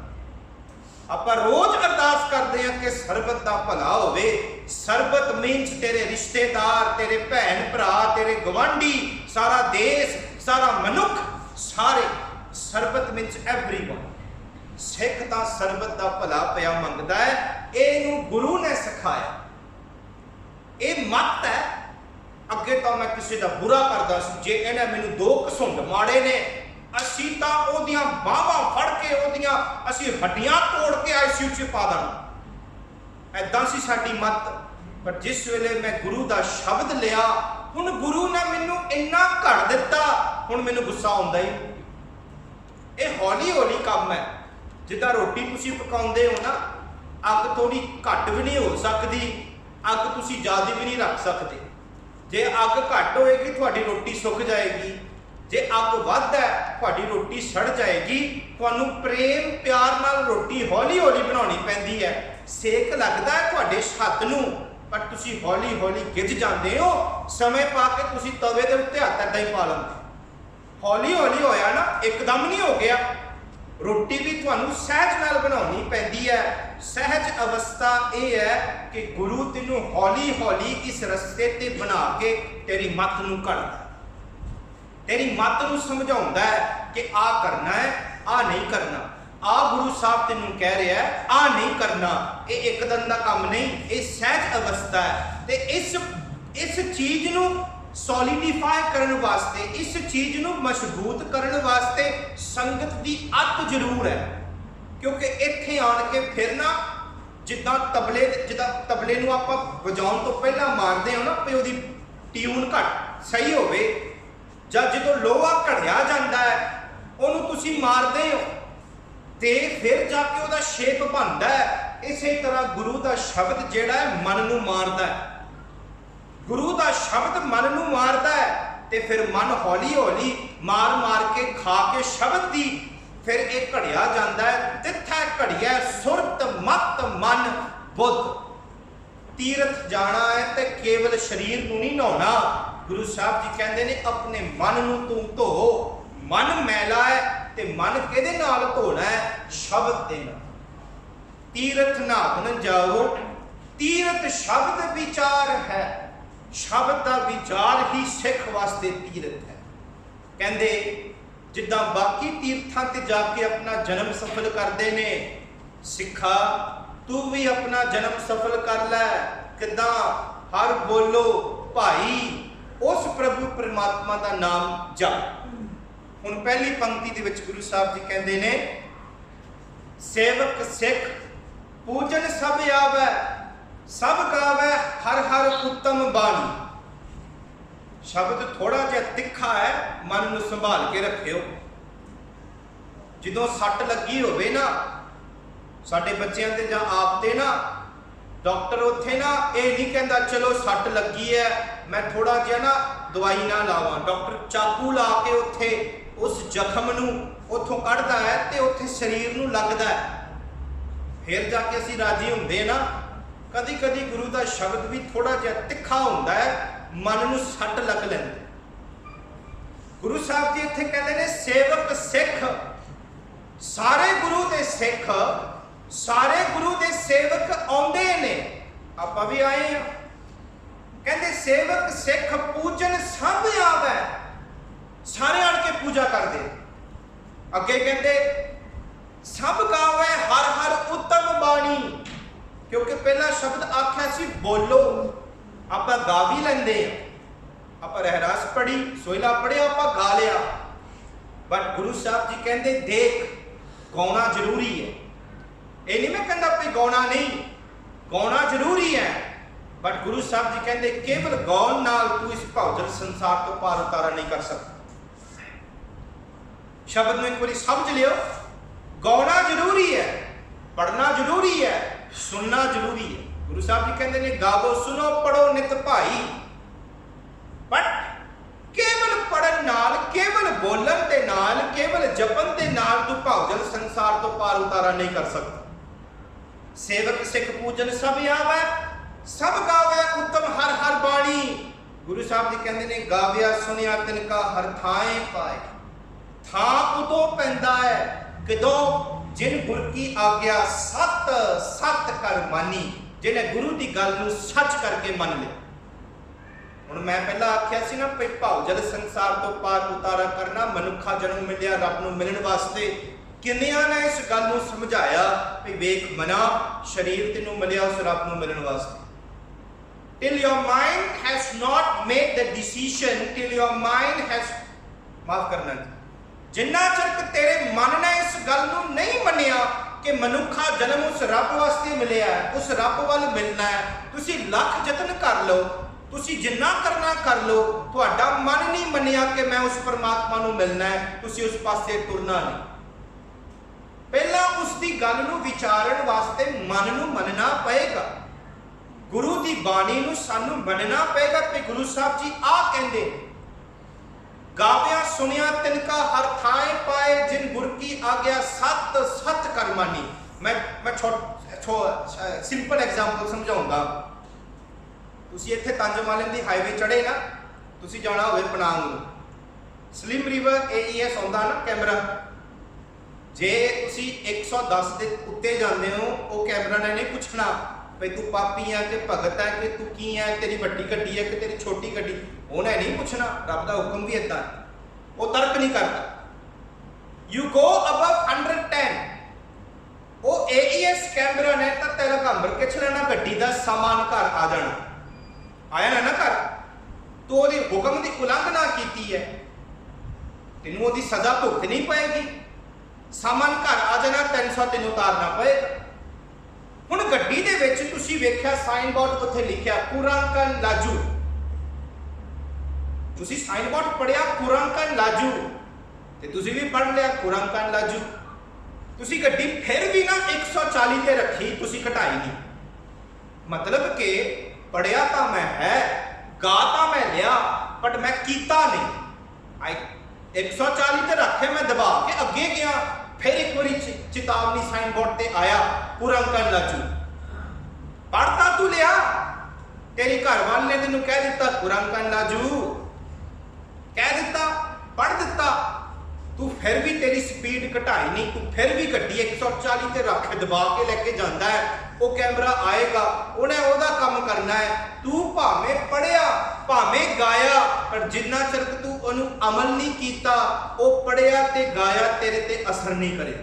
ਆਪਾਂ ਰੋਜ਼ ਅਰਦਾਸ ਕਰਦੇ ਆ ਕਿ ਸਰਬਤ ਦਾ ਭਲਾ ਹੋਵੇ। ਸਰਬਤ ਮੀਨਸ ਤੇਰੇ ਰਿਸ਼ਤੇਦਾਰ, ਤੇਰੇ ਭੈਣ ਭਰਾ, ਤੇਰੇ ਗਵਾਂਢੀ, ਸਾਰਾ ਦੇਸ਼, ਸਾਰਾ ਮਨੁੱਖ, ਸਾਰੇ। ਸਰਬਤ ਮੀਨਸ ਐਵਰੀਵਨ। ਸਿੱਖ ਤਾਂ ਸਰਬਤ ਦਾ ਭਲਾ ਪਿਆ ਮੰਗਦਾ ਹੈ। ਇਹਨੂੰ ਗੁਰੂ ਨੇ ਸਿਖਾਇਆ। ਇਹ ਮੱਤ ਹੈ। ਅੱਗੇ ਤਾਂ ਮੈਂ ਕਿਸੇ ਦਾ ਬੁਰਾ ਕਰਦਾ ਸੀ, ਜੇ ਇਹਨੇ ਮੈਨੂੰ ਦੋ ਘਸੁੰਡ ਮਾੜੇ ਨੇ, ਅਸੀਂ ਤਾਂ ਉਹਦੀਆਂ ਬਾਹਾਂ ਫੜ ਕੇ ਉਹਦੀਆਂ ਅਸੀਂ ਹੱਡੀਆਂ ਤੋੜ ਕੇ ਆਈਸੀਯੂ 'ਚ ਪਾ ਦਾਂ। ਐਦਾਂ ਸੀ ਸਾਡੀ ਮੱਤ। ਪਰ ਜਿਸ ਵੇਲੇ ਮੈਂ ਗੁਰੂ ਦਾ ਸ਼ਬਦ ਲਿਆ, ਹੁਣ ਗੁਰੂ ਨੇ ਮੈਨੂੰ ਇੰਨਾ ਘੜ ਦਿੱਤਾ, ਹੁਣ ਮੈਨੂੰ ਗੁੱਸਾ ਆਉਂਦਾ ਹੀ। ਇਹ ਹੌਲੀ ਹੌਲੀ ਕੰਮ ਹੈ। ਜਿੱਦਾਂ ਰੋਟੀ ਤੁਸੀਂ ਪਕਾਉਂਦੇ ਹੋ ਨਾ, ਅੱਗ ਥੋੜੀ ਘੱਟ ਵੀ ਨਹੀਂ ਹੋ ਸਕਦੀ, ਅੱਗ ਤੁਸੀਂ ਜ਼ਿਆਦਾ ਵੀ ਨਹੀਂ ਰੱਖ ਸਕਦੇ। ਜੇ ਅੱਗ ਘੱਟ ਹੋਏਗੀ ਤੁਹਾਡੀ ਰੋਟੀ ਸੁੱਕ ਜਾਏਗੀ, ਜੇ ਅੱਗ ਵੱਧ ਹੈ ਤੁਹਾਡੀ ਰੋਟੀ ਸੜ ਜਾਏਗੀ। ਤੁਹਾਨੂੰ ਪ੍ਰੇਮ ਪਿਆਰ ਨਾਲ ਰੋਟੀ ਹੌਲੀ ਹੌਲੀ ਬਣਾਉਣੀ ਪੈਂਦੀ ਹੈ। ਸੇਕ ਲੱਗਦਾ ਹੈ ਤੁਹਾਡੇ ਹੱਥ ਨੂੰ, ਪਰ ਤੁਸੀਂ ਹੌਲੀ ਹੌਲੀ ਗਿੱਝ ਜਾਂਦੇ ਹੋ। ਸਮੇਂ ਪਾ ਕੇ ਤੁਸੀਂ ਤਵੇ ਦੇ ਉੱਤੇ ਹੱਥ ਏਦਾਂ ਹੀ ਪਾ ਲੈਂਦੇ। ਹੌਲੀ ਹੌਲੀ ਹੋਇਆ ਨਾ, ਇੱਕਦਮ ਨਹੀਂ ਹੋ ਗਿਆ। ਰੋਟੀ ਵੀ ਤੁਹਾਨੂੰ ਸਹਿਜ ਨਾਲ ਬਣਾਉਣੀ ਪੈਂਦੀ ਹੈ। ਸਹਿਜ ਅਵਸਥਾ ਇਹ ਹੈ ਕਿ ਗੁਰੂ ਤੈਨੂੰ ਹੌਲੀ ਹੌਲੀ ਇਸ ਰਸਤੇ ਤੇ ਬਣਾ ਕੇ ਤੇਰੀ ਮੱਤ ਨੂੰ ਘੜਦਾ, ਤੇਰੀ ਮੱਤ ਨੂੰ ਸਮਝਾਉਂਦਾ ਹੈ ਕਿ ਆਹ ਕਰਨਾ ਹੈ, ਆਹ ਨਹੀਂ ਕਰਨਾ। ਆਹ ਗੁਰੂ ਸਾਹਿਬ ਤੈਨੂੰ ਕਹਿ ਰਿਹਾ ਹੈ, ਆਹ ਨਹੀਂ ਕਰਨਾ। ਇਹ ਇੱਕ ਦਿਨ ਦਾ ਕੰਮ ਨਹੀਂ, ਇਹ ਸਹਿਜ ਅਵਸਥਾ ਹੈ। ਤੇ ਇਸ ਚੀਜ਼ ਨੂੰ ਸੋਲੀਡੀਫਾਈ ਕਰਨ ਵਾਸਤੇ, ਇਸ ਚੀਜ਼ ਨੂੰ ਮਜ਼ਬੂਤ ਕਰਨ ਵਾਸਤੇ ਸੰਗਤ ਦੀ ਅੱਤ ਜ਼ਰੂਰ ਹੈ। ਕਿਉਂਕਿ ਇੱਥੇ ਆਣ ਕੇ ਫਿਰ ਨਾ ਜਿੱਦਾਂ ਤਬਲੇ ਨੂੰ ਆਪਾਂ ਵਜਾਉਣ ਤੋਂ ਪਹਿਲਾਂ ਮਾਰਦੇ ਹਾਂ ਨਾ, ਵੀ ਉਹਦੀ ਟਿਊਨ ਘੱਟ ਸਹੀ ਹੋਵੇ, ਜਾਂ ਜਦੋਂ ਲੋਹਾ ਘੜਿਆ ਜਾਂਦਾ ਹੈ ਉਹਨੂੰ ਤੁਸੀਂ ਮਾਰਦੇ ਹੋ ਤੇ ਫਿਰ ਜਾ ਕੇ ਉਹਦਾ ਸ਼ੇਪ ਬਣਦਾ ਹੈ। ਇਸੇ ਤਰ੍ਹਾਂ ਗੁਰੂ ਦਾ ਸ਼ਬਦ ਜਿਹੜਾ ਹੈ ਮਨ ਨੂੰ ਮਾਰਦਾ ਹੈ। ਗੁਰੂ ਦਾ ਸ਼ਬਦ ਮਨ ਨੂੰ ਮਾਰਦਾ ਹੈ ਤੇ ਫਿਰ ਮਨ ਹੌਲੀ ਹੌਲੀ ਮਾਰ ਮਾਰ ਕੇ ਖਾ ਕੇ ਸ਼ਬਦ ਦੀ ਫਿਰ ਇਹ ਘੜਿਆ ਜਾਂਦਾ ਹੈ। ਜਿੱਥੇ ਘੜਿਆ ਸੁਰਤ ਮਤ ਮਨ ਬੁੱਧ। ਤੀਰਥ ਜਾਣਾ ਹੈ ਤੇ ਕੇਵਲ ਸਰੀਰ ਨੂੰ ਨਹੀਂ ਨਹਾਉਣਾ। ਗੁਰੂ ਸਾਹਿਬ ਜੀ ਕਹਿੰਦੇ ਨੇ ਆਪਣੇ ਮਨ ਨੂੰ ਤੂੰ ਧੋ। ਮਨ ਮੈਲਾ ਹੈ ਤੇ ਮਨ ਕਿਹਦੇ ਨਾਲ ਧੋਣਾ ਹੈ? ਸ਼ਬਦ ਦੇ ਨਾਲ। ਤੀਰਥ ਨਹਾਉਣ ਜਾਓ, ਤੀਰਥ ਸ਼ਬਦ ਵਿਚਾਰ ਹੈ। ਸ਼ਬਦ ਦਾ ਵਿਚਾਰ ਹੀ ਸਿੱਖ ਵਾਸਤੇ ਤੀਰਥ ਹੈ। ਕਹਿੰਦੇ ਜਿੱਦਾਂ ਬਾਕੀ ਤੀਰਥਾਂ ਤੇ ਜਾ ਕੇ ਆਪਣਾ ਜਨਮ ਸਫਲ ਕਰਦੇ ਨੇ, ਸਿੱਖਾ ਤੂੰ ਵੀ ਆਪਣਾ ਜਨਮ ਸਫਲ ਕਰ ਲੈ। ਕਿੱਦਾਂ? ਹਰ ਬੋਲੋ ਭਾਈ ਉਸ ਪ੍ਰਭੂ ਪਰਮਾਤਮਾ ਦਾ ਨਾਮ ਜਪ। ਹੁਣ ਪਹਿਲੀ ਪੰਕਤੀ ਦੇ ਵਿੱਚ ਗੁਰੂ ਸਾਹਿਬ ਜੀ ਕਹਿੰਦੇ ਨੇ, ਸੇਵਕ ਸਿੱਖ ਪੂਜਨ ਸਭ ਆਵੈ, ਸਭ ਗਾਵੈ ਹਰ ਹਰ ਉੱਤਮ ਬਾਣੀ। ਸ਼ਬਦ ਥੋੜਾ ਜਿਹਾ ਤਿੱਖਾ ਹੈ, ਮਨ ਨੂੰ ਸੰਭਾਲ ਕੇ ਰੱਖਿਓ। ਜਦੋਂ ਸੱਟ ਲੱਗੀ ਹੋਵੇ ਨਾ ਸਾਡੇ ਬੱਚਿਆਂ ਤੇ ਜਾਂ ਆਪ ਤੇ ਨਾ, ਡਾਕਟਰ ਉੱਥੇ ਨਾ ਇਹ ਨਹੀਂ ਕਹਿੰਦਾ ਚਲੋ ਸੱਟ ਲੱਗੀ ਹੈ ਮੈਂ ਥੋੜਾ ਜਿਹਾ ਨਾ ਦਵਾਈ ਨਾ ਲਾਵਾਂ। ਡਾਕਟਰ ਚਾਕੂ ਲਾ ਕੇ ਉੱਥੇ ਉਸ ਜ਼ਖਮ ਨੂੰ ਉੱਥੋਂ ਕੱਢਦਾ ਹੈ ਤੇ ਉੱਥੇ ਸਰੀਰ ਨੂੰ ਲੱਗਦਾ ਹੈ, ਫਿਰ ਜਾ ਕੇ ਅਸੀਂ ਰਾਜੀ ਹੁੰਦੇ ਨਾ। ਕਦੀ ਕਦੀ ਗੁਰੂ ਦਾ ਸ਼ਬਦ ਵੀ ਥੋੜਾ ਜਿਹਾ ਤਿੱਖਾ ਹੁੰਦਾ ਹੈ, ਮਨ ਨੂੰ ਸੱਟ ਲੱਗ ਲੈਂਦੀ। ਗੁਰੂ ਸਾਹਿਬ ਜੀ ਇੱਥੇ ਕਹਿੰਦੇ ਨੇ ਸੇਵਕ ਸਿੱਖ, ਸਾਰੇ ਗੁਰੂ ਦੇ ਸਿੱਖ, ਸਾਰੇ ਗੁਰੂ ਦੇ ਸੇਵਕ ਆਉਂਦੇ ਨੇ। ਆਪਾਂ ਵੀ ਆਏ ਹਾਂ। ਕਹਿੰਦੇ ਸੇਵਕ ਸਿੱਖ ਪੂਜਨ ਸਭ ਆਵੈ, ਸਾਰੇ ਆਣ ਕੇ ਪੂਜਾ ਕਰਦੇ। ਅੱਗੇ ਕਹਿੰਦੇ ਸਭ ਗਾਵੈ ਹਰ ਹਰ ਉੱਤਮ ਬਾਣੀ, ਕਿਉਂਕਿ ਪਹਿਲਾ ਸ਼ਬਦ ਆਖਿਆ ਸੀ ਬੋਲੋ, ਆਪਾਂ ਗਾ ਵੀ ਲੈਂਦੇ ਹਾਂ। ਆਪਾਂ ਰਹਿਰਾਸ ਪੜ੍ਹੀ, ਸੋਹਿਲਾ ਪੜ੍ਹਿਆ, ਆਪਾਂ ਗਾ ਲਿਆ। ਬਟ ਗੁਰੂ ਸਾਹਿਬ ਜੀ ਕਹਿੰਦੇ ਦੇਖ ਗਾਉਣਾ ਜ਼ਰੂਰੀ ਹੈ। ਇਹ ਨਹੀਂ ਮੈਂ ਕਹਿੰਦਾ ਵੀ ਗਾਉਣਾ ਨਹੀਂ, ਗਾਉਣਾ ਜ਼ਰੂਰੀ ਹੈ, बट गुरु साहब जी कहते केवल गाउन नाल तू इस भौतिक संसार तो पार उतारा नहीं कर सकता। शब्द में एक बार समझ लियो, गाना जरूरी है, पढ़ना जरूरी है, सुनना जरूरी है। गुरु साहब जी कहते हैं गावो सुनो पढ़ो नित भाई। बट केवल पढ़न नाल, केवल बोलन दे नाल, केवल जपन दे नाल तू भौतिक संसार तो पार उतारा नहीं कर सकता। सेवक सिख पूजन सब आवे, सब गावे उत्तम हर हर बाणी। गुरु साहब जी कहते हैं गाविया सुनिया तिनका हर थाए पाए। थां उदों पैंदा है कदों जिन गुर की आग्या सत सत कर मानी, जिन्हें गुरु की गल नूं सच करके मन लिया। हुण मैं पहला आख्या सी ना भी भौतिक संसार तो पार उतारा करना, मनुखा जन्म मिलिया रब नूं मिलण वास्ते। किन्नियां ने इस गल नूं समझाया भी वेख मना, शरीर तैनूं मिलिया उस रब नूं मिलण वास्ते। Till your mind has not made the decision, till your mind has, माफ करना जी, जिन्ना चਿਰ तेरे मन ने इस गल नूं नहीं मन्निया कि मनुखा जन्म उस रब वास्ते मिलिया है, उस रब वाल मिलना है, तुसी लख यतन कर लो, तुसी जिन्ना करना कर लो, तुहाडा मन नहीं मन्निया कि मैं उस परमात्मा नूं मिलना है, तुसी उस पासे तुरना नहीं। पहला उसकी गल नूं विचारण वास्ते मन नूं मनना पएगा, गुरु की बाणी नूं सानू मनना पेगा। कि गुरु साहब जी आ कहंदे गाविया सुनिया तिनका हर थाए पाए, जिन गुर की आज्ञा सत सत कर मानी। मैं सिंपल एग्जांपल समझाऊंगा। तुसी इत्थे तंजमालन दी हाईवे चढ़े ना, तुसी जाना होवे पनांग नूं, स्लिम रिवर AES आउंदा ना कैमरा, जे तुसी 110 दे उत्ते जांदे हो, वो कैमरा ने नहीं पुछना भाई तू पापी है कि भगत है कि तू की है, तेरी वड्डी गड्डी है कि तेरी छोटी गड्डी, उन्हें नहीं पूछना। रब का हुक्म भी इदा, वो तर्क नहीं करता। यू गो अबव 110, वो AES कैमरा ने तो तेरा घंबर के चलना, गड्डी का सामान घर आ जाना, आया ना ना घर, तो वो हुक्म की उलंघना की है, तेन वो सजा भुगतनी पएगी, सामान घर आ जाना, 300 तेन उतारना पएगा। हुण गड्डी दे विच तुसीं वेख्या साइन बोर्ड उत्थे लिखिया कुरांकन लाजू, तुसीं साइन बोर्ड पढ़िया कुरांकन लाजू, ते तुसीं भी पढ़ लिया कुरांकन लाजू, तुसीं गड्डी फिर भी ना 140 ते रखी, तुसीं घटाई नहीं। मतलब कि पढ़िया तो मैं है, गा तो मैं लिया, बट मैं कीता नहीं। 140 ते रखे, मैं दबा के अगे गया, फिर एक बारी चेतावनी साइन बोर्ड ते आया कुरांकन लाजू, पढ़ता तू लिया, तेरी घर वाले ने तेन कह दिता कुरांकन लाजू, कह दिता, पढ़ दिता, तू फिर भी तेरी स्पीड घटाई नहीं, तू फिर भी गड्डी 140 ते रख दबा के लेके जाता है, वो कैमरा आएगा, उन्हें ओदा काम करना है। तू भावें पढ़िया भावें गाया, पर जिन्ना चਿਰ तू ਉਹਨੂੰ अमल नहीं किया, वो पढ़िया ते गाया तेरे ते असर नहीं करे।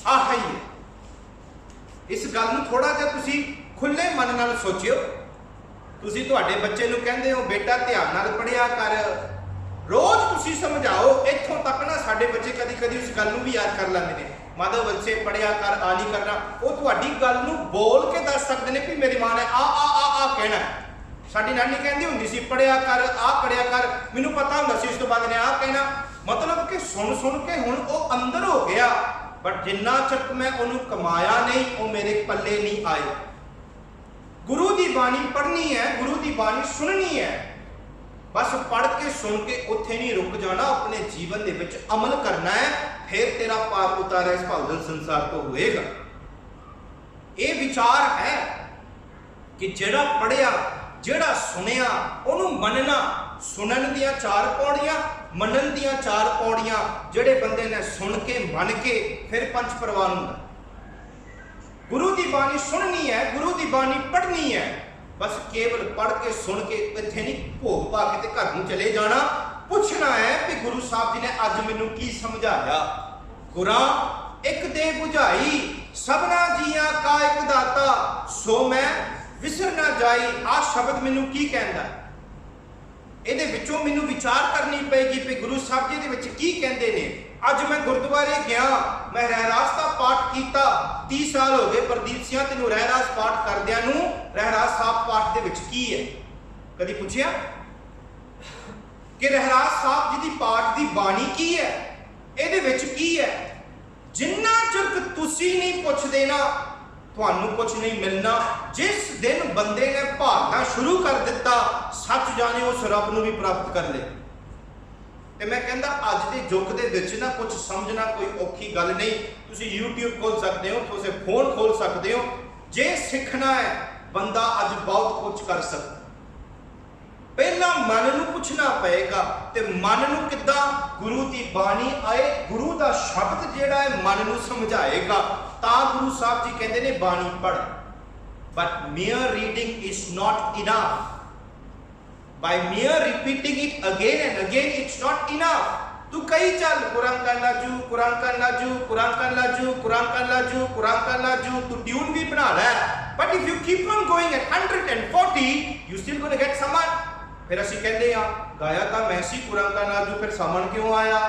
आह ही इस गल नूं थोड़ा जिहा तुसीं खुले मन नाल सोचियो। तुसीं तुहाडे बच्चे नूं कहंदे हो बेटा ध्यान नाल पढ़िया कर, रोज तुसीं समझाओ, इत्थों तक ना साडे बच्चे कदी कदी उस गल नूं भी याद कर लैंदे ने, माधव बच्चे पढ़िया कर, आ नहीं करना, वो तुहाडी गल नूं बोल के दस सकदे ने कि मेरी मां ने आ कहना। साडी नानी कहंदी हुंदी सी पढ़िया कर, आ पढ़िया कर, मैनूं पता हुंदा सी इस तो बाद ने आ कहना। मतलब कि सुन सुन के हुण वो अंदर हो गया, बट जिन्ना चਿਰ मैं उन्होंने कमाया नहीं, वो मेरे पल्ले नहीं आए। गुरु की बाणी पढ़नी है, गुरु की बाणी सुननी है, बस पढ़ के सुन के उत्थे नहीं रुक जाना, अपने जीवन दे विच अमल करना है, फिर तेरा पार उतारा इस भौतिक संसार तो होएगा। ये विचार है कि जेड़ा पढ़िया जेड़ा सुनिया उन्होंने मनना, सुनन दियां 4 पौड़ियां, मनन दियां 4 पौड़ियां, जेड़े बंदे ने सुन के मन के फिर 5 प्रवान हुंदा। गुरु की बाणी सुननी है, गुरु की बाणी पढ़नी है, बस केवल पढ़ के सुन के इत्थे नहीं भोग पा के घर नूं चले जाना। पूछना है कि गुरु साहब जी ने अज मैनूं की समझाया। गुरां एक दे बुझाई, सबना जियां का एक दाता, सो मैं विसर ना जाई। आ शब्द मैनूं की कहंदा, ਇਹਦੇ ਵਿੱਚੋਂ ਮੈਨੂੰ ਵਿਚਾਰ ਕਰਨੀ ਪਏਗੀ ਕਿ ਗੁਰੂ ਸਾਹਿਬ ਜੀ ਦੇ ਵਿੱਚ ਕੀ ਕਹਿੰਦੇ ਨੇ। ਅੱਜ ਮੈਂ ਗੁਰਦੁਆਰੇ ਗਿਆ, ਮੈਂ ਰਹਿਰਾਸ ਦਾ ਪਾਠ ਕੀਤਾ, 30 ਸਾਲ ਹੋ ਗਏ ਪ੍ਰਦੀਪ ਸਿੰਘ ਤੈਨੂੰ ਰਹਿਰਾਸ ਪਾਠ ਕਰਦਿਆਂ ਨੂੰ। ਰਹਿਰਾਸ ਸਾਹਿਬ ਪਾਠ ਦੇ ਵਿੱਚ ਕੀ ਹੈ? ਕਦੀ ਪੁੱਛਿਆ ਕਿ ਰਹਿਰਾਸ ਸਾਹਿਬ ਜੀ ਦੀ ਪਾਠ ਦੀ ਬਾਣੀ ਕੀ ਹੈ, ਇਹਦੇ ਵਿੱਚ ਕੀ ਹੈ? ਜਿੰਨਾ ਚਿਰ ਤੁਸੀਂ ਨਹੀਂ ਪੁੱਛਦੇ ਨਾ, ਤੁਹਾਨੂੰ ਕੁਝ ਨਹੀਂ ਮਿਲਣਾ। ਜਿਸ ਦਿਨ ਬੰਦੇ ਨੇ ਭਾਲਣਾ ਸ਼ੁਰੂ ਕਰ ਦਿੱਤਾ, ਸੱਚ ਜਾਣੇ ਉਸ ਰੱਬ ਨੂੰ ਵੀ ਪ੍ਰਾਪਤ ਕਰ ਲੇ। ਤੇ ਮੈਂ ਕਹਿੰਦਾ ਅੱਜ ਦੇ ਯੁੱਗ ਦੇ ਵਿੱਚ ਨਾ ਕੁਝ ਸਮਝਣਾ ਕੋਈ ਔਖੀ ਗੱਲ ਨਹੀਂ। ਤੁਸੀਂ YouTube ਖੋਲ ਸਕਦੇ ਹੋ, ਤੁਸੀਂ ਫੋਨ ਖੋਲ ਸਕਦੇ ਹੋ। ਜੇ ਸਿੱਖਣਾ ਹੈ ਬੰਦਾ ਅੱਜ ਬਹੁਤ ਕੁਝ ਕਰ ਸਕਦਾ। ਪਹਿਲਾਂ ਮਨ ਨੂੰ ਪੁੱਛਣਾ ਪਏਗਾ, ਤੇ ਮਨ ਨੂੰ ਕਿੱਦਾਂ? ਗੁਰੂ ਦੀ ਬਾਣੀ ਆਏ, ਗੁਰੂ ਦਾ ਸ਼ਬਦ ਜਿਹੜਾ ਹੈ ਮਨ ਨੂੰ ਸਮਝਾਏਗਾ। ਤਾਂ ਗੁਰੂ ਸਾਹਿਬ ਜੀ ਕਹਿੰਦੇ ਨੇ ਬਾਣੀ ਪੜ੍ਹ। But mere reading is not enough. By mere repeating it again and again, it's not enough. तू कई चल, कुरान का लाजू, कुरान का लाजू, कुरान का लाजू, कुरान का लाजू, कुरान का लाजू, तू ट्यून भी बना रहा है। But if you keep on going at 140, you still gonna get saman. फिर ਅਸੀਂ ਕਹਿੰਦੇ ਆ ਗਾਇਆ ਤਾਂ ਮੈਂ ਸੀ ਕੁਰਾਨ का लाजू, फिर सामन क्यों आया?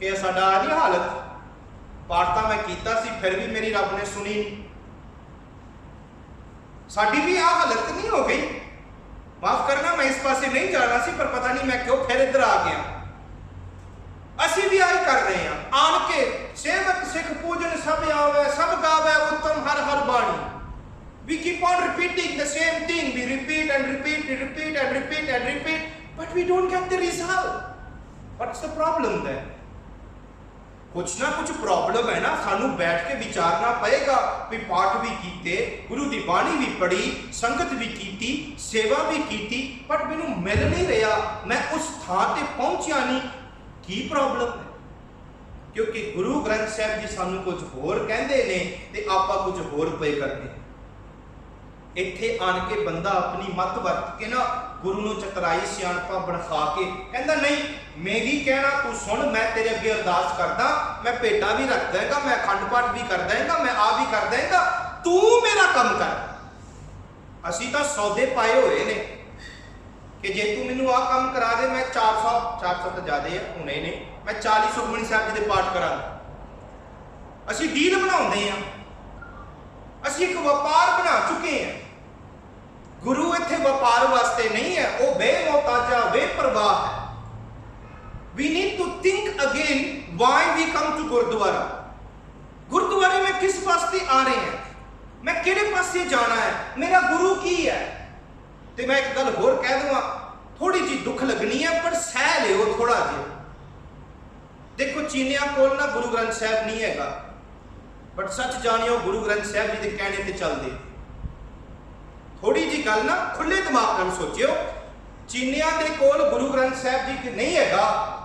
कि साडा आ नहीं हालत, पाठ ਤਾਂ मैं कीता सी, फिर भी मेरी रब ने सुनी नहीं। साडी भी आ हालत नहीं हो गई? माफ करना, मैं इस पासे नहीं जाना सी, पर पता नहीं मैं क्यों फिर इधर आ गया। ਅਸੀਂ ਵੀ ਆਈ ਕਰ ਰਹੇ ਹਾਂ। ਆਣ ਕੇ ਸੇਵਕ ਸਿੱਖ ਪੂਜਨ ਸਭ ਆਵੇ, ਸਭ ਗਾਵੇ ਉੱਤਮ ਹਰ ਹਰ ਬਾਣੀ। We keep on repeating the same thing. We repeat and repeat and repeat and repeat and repeat, but we don't get the result. What's the problem then? कुछ ना कुछ प्रॉब्लम है ना। सानू बैठ के विचारना पएगा भी पाठ भी कीते, गुरु दी बाणी भी पढ़ी, संगत भी कीती, सेवा भी कीती, बट मैनू मिल नहीं रहा, मैं उस थां ते पहुंचिया नहीं। की प्रॉब्लम है? क्योंकि गुरु ग्रंथ साहब जी सानू कुछ होर कहते ने ते आपां कुछ होर पे करते। इत्थे आन के बंदा अपनी मत वरत के ना गुरु नूं चतराई सियाणपा बनखा के कहंदा नहीं, मैं की कहना तू सुन, मैं तेरे अगे अरदास करदा, मैं भेटा भी रख देंगा, मैं अखंड पाठ भी कर देंगा, मैं आ भी कर देंगा, तू मेरा काम कर। असी तां सौदे पाए हुए ने कि जे तू मैनू आ काम करा दे, मैं 400 तो ज्यादा है हुणे ने, मैं 40 सुखमनी साहब जी दे पाठ करा। असी डील बनाउंदे आ, असी एक व्यापार बना चुके हैं। गुरु इत्थे व्यापार वास्ते नहीं है, वो बेमोहताजा बेपरवाह है। We need to think again why we come to gurdwara. गुरुद्वारे में किस वास्ते आ रहे हैं, मैं किहड़े पासे जाना है, मेरा गुरु की है। ते मैं एक गल होर कह दूंगा, थोड़ी जी दुख लगनी है पर सह लियो थोड़ा जिहा। देखो चीनिया कोल ना गुरु ग्रंथ साहब नहीं हैगा, बट सच जानियो गुरु ग्रंथ साहब जी के कहने ते चलदे। थोड़ी जी गल ना खुले दिमाग नाल सोचियो, चीनिया दे कोल गुरु ग्रंथ साहब जी के नहीं हैगा,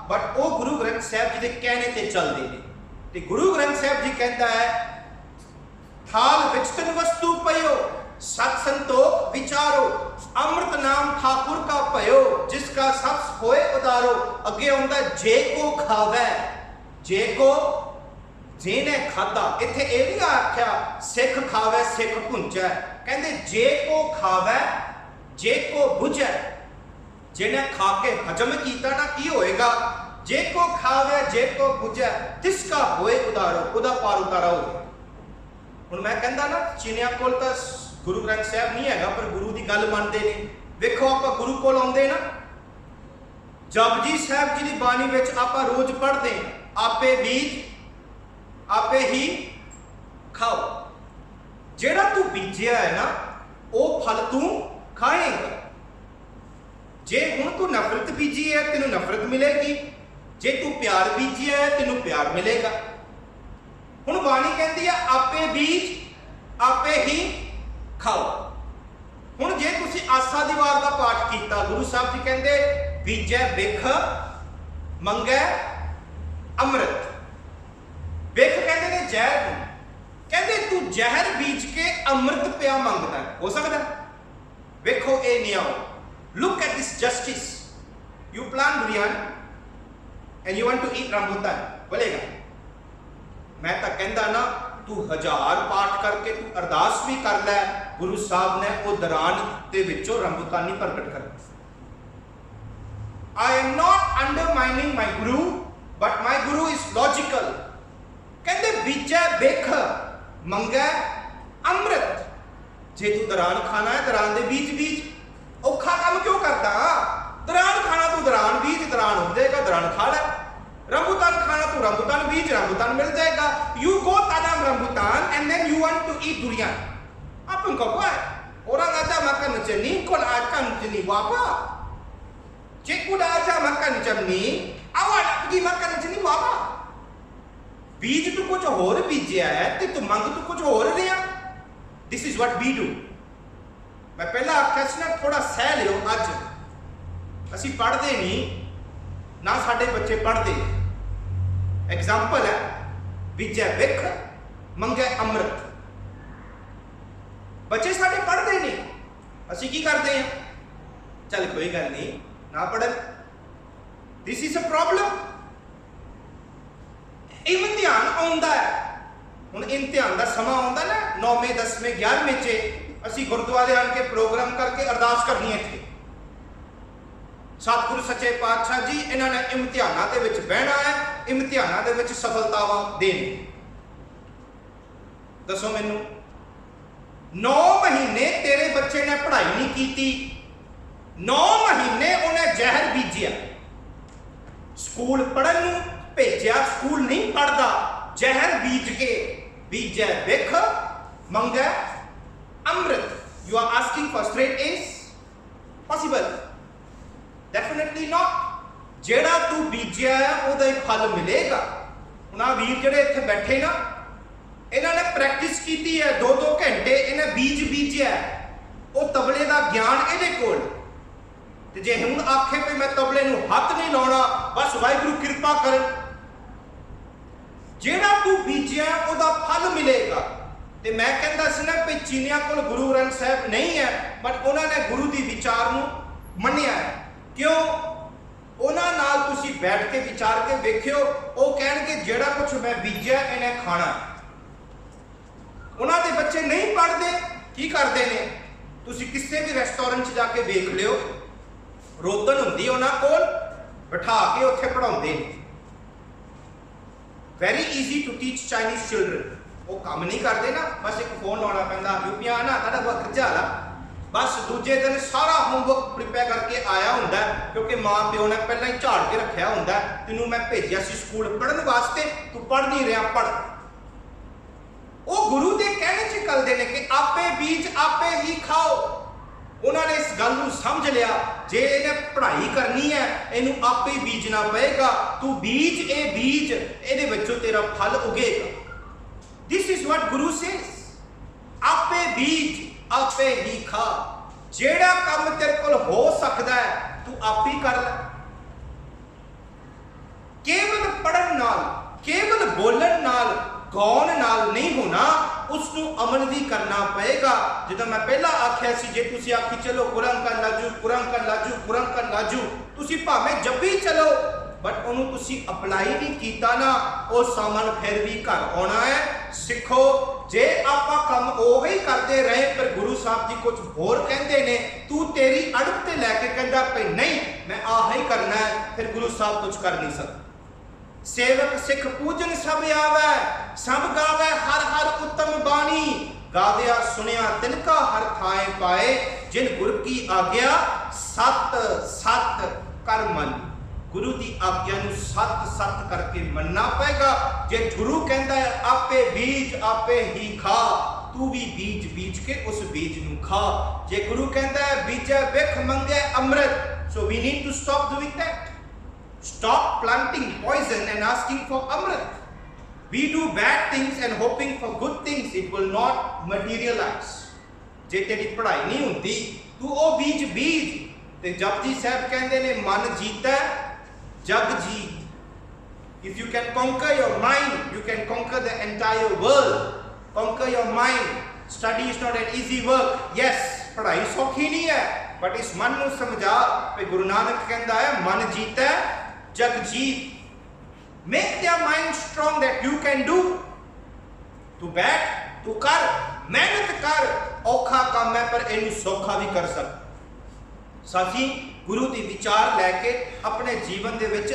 बट वो गुरु ग्रंथ साहब जी के कहने ते चलदे ने। ते गुरु ग्रंथ साहब जी कहता है, थाल विच तन वस्तु पयो, सत संतोख विचारो, अमृत नाम ठाकुर का पयो, जिसका सत होए उदारो। अगे आउंदा जे को खावे, जे को जेने खादा। इत्थे ये नहीं आख्या सिख खावे सिख भुंजै, कहंदे जे को खावे जे को बुझै। जिन्हें खा के हजम कीता ना की होएगा, जे को खावे जे को बुझै, तिसका होए उदारो, उदा पार उतारा हो। हुण मैं कहंदा ना चीनिया कोल तां गुरु ग्रंथ साहब नहीं हैगा, पर गुरु की गल मानते ने। देखो आप गुरु कोल आउंदे ना, जपजी साहब जी की बाणी विच आप रोज पढ़ते, आपे बीज आपे ही खाओ। जेड़ा तू बीजिया है ना, वो फल तू खाएगा। जे हुण तू नफरत बीजी है, तेनू नफरत मिलेगी। जे तू प्यार बीजिया है, तेनू प्यार मिलेगा। हुण बाणी कहती है आपे बीज आपे ही खाओ। हुण जे तुसी आसा दी वार दा पाठ कीता, गुरु साहब जी कहंदे बीजै बिख मंगै अमृत। बिख कहंदे ने जहर नूं, कहंदे तू जहर बीज के अमृत पिया मंगदा, हो सकदा? वेखो ए न्याय, look at this justice. You plan biryani and you want to eat rambutan, बोलेगा? मैं तां कहंदा ना, तू 1000 पाठ करके तू अरदास भी कर लै, गुरु साहब ने वो दरान दे विचों रंबुतानी प्रगट कर दी। I am not undermining my guru, but my guru is logical. कहंदे बीजै बिख मंगै अमृत। जे तू दरान खाना है दरान दे बीज बीज औखा काम क्यों करता दरान खाना तू दरान बीज दरान हो जाएगा दरान खा ले रंबूतान खाना तू रंबूतान बीज रंबूतान मिल जाएगा you go tanam rambutan and then you want to eat durian apa engkau buat orang ajar makan macam ni kau nak ajar macam ni buat apa cikgu dah ajar makan macam ni awak nak pergi makan macam ni buat apa बीज तो कुछ और बीजिया है ते तू मंग तो कुछ और रहा this is what we do मैं पहला आख्या सी ना थोड़ा सह लियो अज असी पढ़ते नहीं ना साडे बच्चे पढ़ते एग्जाम्पल है बीजा विख मंगे अमृत बच्चे साडे पढ़ते नहीं असी की करते हैं चल कोई गल नहीं ना पढ़न दिस इज अ प्रॉब्लम इम्तिहान आउंदा है हुण इम्तिहान दा समा आउंदा ना 9वें 10वें 11वें च असी गुरुद्वारे आन के प्रोग्राम करके अरदास करनी है थे सतगुरु सच्चे पातशाह जी इन्होंने इम्तिहानां दे विच बहना है इम्तिहानां दे विच सफलतावां देनी दसो मैनू 9 महीने तेरे बच्चे ने पढ़ाई नहीं की 9 महीने उन्हें जहर बीजिया स्कूल पढ़न नूं भेजा स्कूल नहीं पढ़ता जहर बीज के बीजा विख मंगे अमृत you are asking for straight as possible definitely not जेड़ा तू बीजिया है उहदा ही फल मिलेगा हुण आ वीर जेड़े इत्थे बैठे ना इन्होंने प्रैक्टिस की है 2-2 घंटे इन्हें बीज बीजिया वो तबले का ज्ञान इहदे कोल ते जे हुण आखे पे मैं तबले नूं हथ नहीं लाउणा बस वाहिगुरू कृपा कर जेड़ा तू बीजिया उहदा फल मिलेगा ते मैं कहंदा सी ना कि चीनिया कोल गुरु ग्रंथ साहिब नहीं है बट उन्होंने गुरु दी विचार नूं मन्निया है क्यों उन्हां नाल तुसीं बैठ के विचार के वेखियो वो कहणगे जेड़ा कुछ मैं बीजिया इन्हें खाना उन्हां दे बच्चे नहीं पढ़ते की करते ने तुसीं किसी भी रेस्टोरेंट च जाके वेख लियो रोतन हुंदी उन्हां कोल बिठा के उत्थे पढ़ाउंदे ने very easy to teach Chinese children वो काम नहीं करते ना बस एक फोन लाना पैंदा रुपया ना तुहाडा वक्त झाला बस दूजे दिन सारा होमवर्क प्रिपेयर करके आया हुंदा क्योंकि माँ प्यो ने पहले ही झाड़ के रखा हुंदा तैनूं मैं भेजिया सी स्कूल पढ़न वास्ते तू पढ़ नहीं रहा पढ़ वो गुरु के कहने च चलते हैं कि आपे बीज आपे ही खाओ उन्होंने इस गल नूं समझ लिया जे इन्हें पढ़ाई करनी है इनू आपे ही बीजना पएगा तू बीज ए बीज इहदे विचों तेरा फल उगेगा this is what Guru says आपे बीज आपे ही खा जेड़ा काम तेरे कोल हो सकता है तू आप ही कर ले केवल पढ़न नाल केवल बोलन नाल गौन नाल नहीं होना उसनू अमल भी करना पएगा जिदा मैं पहला आख्या सी जे तुसी आखी चलो कुरान कर लाजू कुरान कर लाजू कुरान कर लाजू तुसी भावें जब भी चलो बट उन्होंने तुसी अप्लाई नहीं कीता ना वो सामान फिर भी घर आना है सिखो जे आपां काम ओही करते रहे पर गुरु साहब जी कुछ होर कहते ने तू तेरी अड़ब ते लैके कहंदा पे नहीं मैं आह ही करना है फिर गुरु साहब कुछ कर नहीं सकते सेवक सिख पूजन सब आवे सब गावे हर हर उत्तम बानी गाविया सुनिया तिनका हर थाए पाए जिन गुरु की आज्ञा सत सत कर मन गुरु की आज्ञा नूं सत सत करके मनना पएगा जे गुरु कहता है आपे बीज आपे ही खा तू भी बीज बीज के उस बीज नूं खा जे गुरु कहता है बीजे विख मंगे अमृत so we need to stop doing that Stop planting poison and asking for amrit. We do bad things and hoping for good things. It will not materialize. जे तेरी पढ़ाई नहीं होती तू ओ बीज बीज ते जपजी साहब कहते ने मन जीता जग जीत If you can conquer your mind, you can conquer the entire world. Conquer your mind. Study is not an easy work. Yes, पढ़ाई सौखी नहीं है बट इस मन को समझा पे गुरु नानक कहता है मन जीता जग जीत make their mind strong that you can do तू बैठ तू कर मेहनत कर औखा काम है पर इनू सौखा भी कर सक साथी गुरु की विचार लैके अपने जीवन दे विच